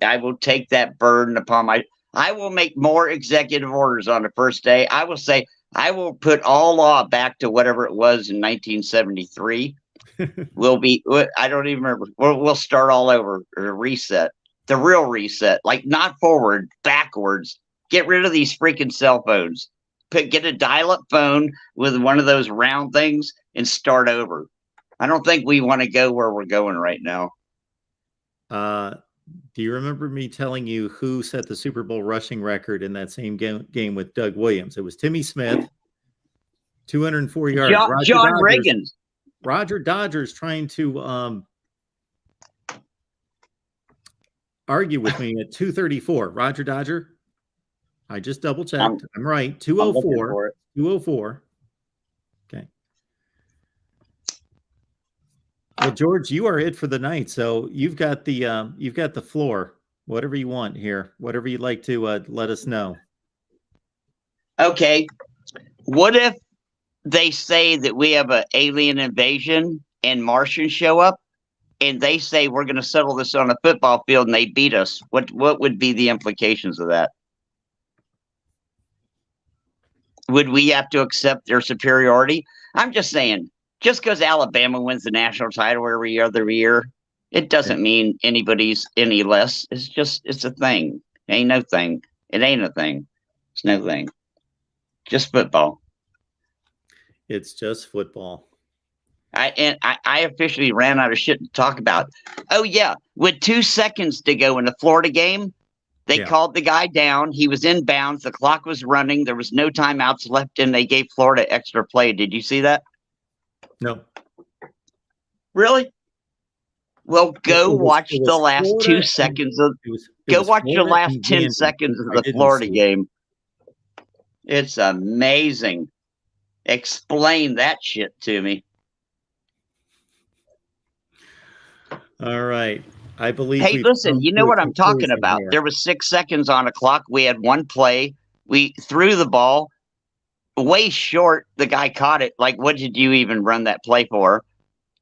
I will take that burden upon I will make more executive orders on the first day. I will say, I will put all law back to whatever it was in 1973. I don't even remember. We'll start all over, or reset. The real reset, like not forward, backwards. Get rid of these freaking cell phones. get a dial-up phone with one of those round things and start over. I don't think we want to go where we're going right now. Do you remember me telling you who set the Super Bowl rushing record in that same game with Doug Williams? It was Timmy Smith, 204 yards. John Reagan. Roger Dodger's trying to argue with me at 234. Roger Dodger, I just double checked. I'm right. 204. 204. Okay. Well, George, you are it for the night. So you've got the floor. Whatever you want here. Whatever you'd like to let us know. Okay. What if they say that we have an alien invasion and Martians show up and they say we're going to settle this on a football field and they beat us? What would be the implications of that? Would we have to accept their superiority? I'm just saying, just because Alabama wins the national title every other year, it doesn't mean anybody's any less. It's a thing. Ain't no thing. It ain't a thing. It's no thing. Just football. It's just football. I officially ran out of shit to talk about. Oh yeah, with 2 seconds to go in the Florida game, they called the guy down. He was in bounds. The clock was running. There was no timeouts left, and they gave Florida extra play. Did you see that? No. Really? Well, go watch the last 2 seconds of. Go watch the last 10 seconds of the Florida game. It's amazing. Explain that shit to me. All right. I believe. Hey, listen, you know what I'm talking about. There was 6 seconds on a clock. We had one play. We threw the ball way short. The guy caught it. Like, what did you even run that play for?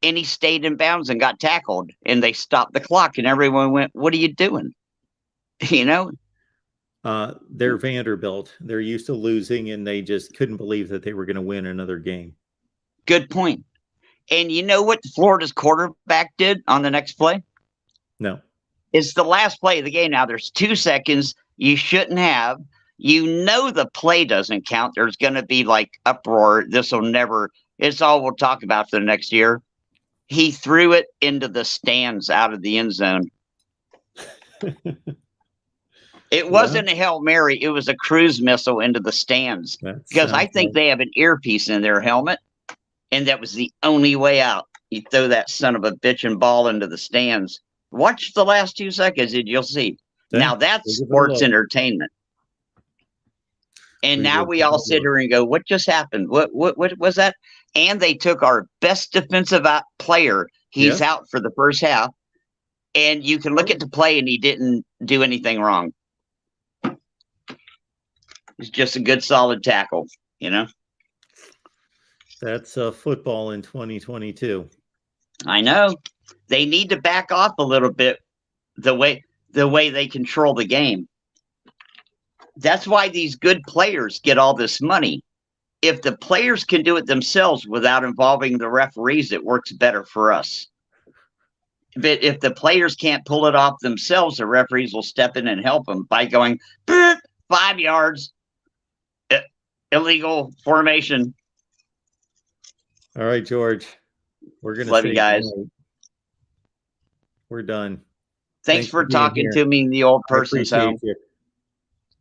And he stayed in bounds and got tackled. And they stopped the clock. And everyone went, what are you doing? You know? They're Vanderbilt. They're used to losing, and they just couldn't believe that they were going to win another game. Good point. And you know what Florida's quarterback did on the next play? No. It's the last play of the game. Now, there's 2 seconds. You shouldn't have. You know the play doesn't count. There's going to be like uproar. This will never. It's all we'll talk about for the next year. He threw it into the stands out of the end zone. It wasn't a Hail Mary. It was a cruise missile into the stands. Because I think they have an earpiece in their helmet. And that was the only way out. You throw that son of a bitchin' ball into the stands. Watch the last 2 seconds and you'll see. Now that's sports entertainment. And now we all sit here and go, what just happened? What was that? And they took our best defensive player. He's out for the first half. And you can look at the play and he didn't do anything wrong. It's just a good solid tackle, you know? That's football in 2022. I know. They need to back off a little bit the way they control the game. That's why these good players get all this money. If the players can do it themselves without involving the referees, it works better for us. But if the players can't pull it off themselves, the referees will step in and help them by going 5 yards, illegal formation. All right, George. We're going to love you guys. We're done. Thanks for talking to me in the old person's home. You.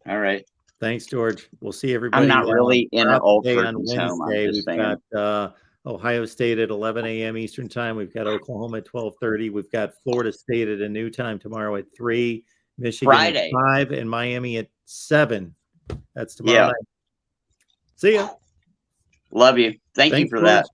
All right. Thanks, George. We'll see everybody. I'm not really in an old person's on Wednesday. home. We've got Ohio State at 11 a.m. Eastern time. We've got Oklahoma at 12:30. We've got Florida State at a new time tomorrow at 3. Michigan Friday. at 5 and Miami at 7. That's tomorrow night. See ya. Love you. Thank you for that.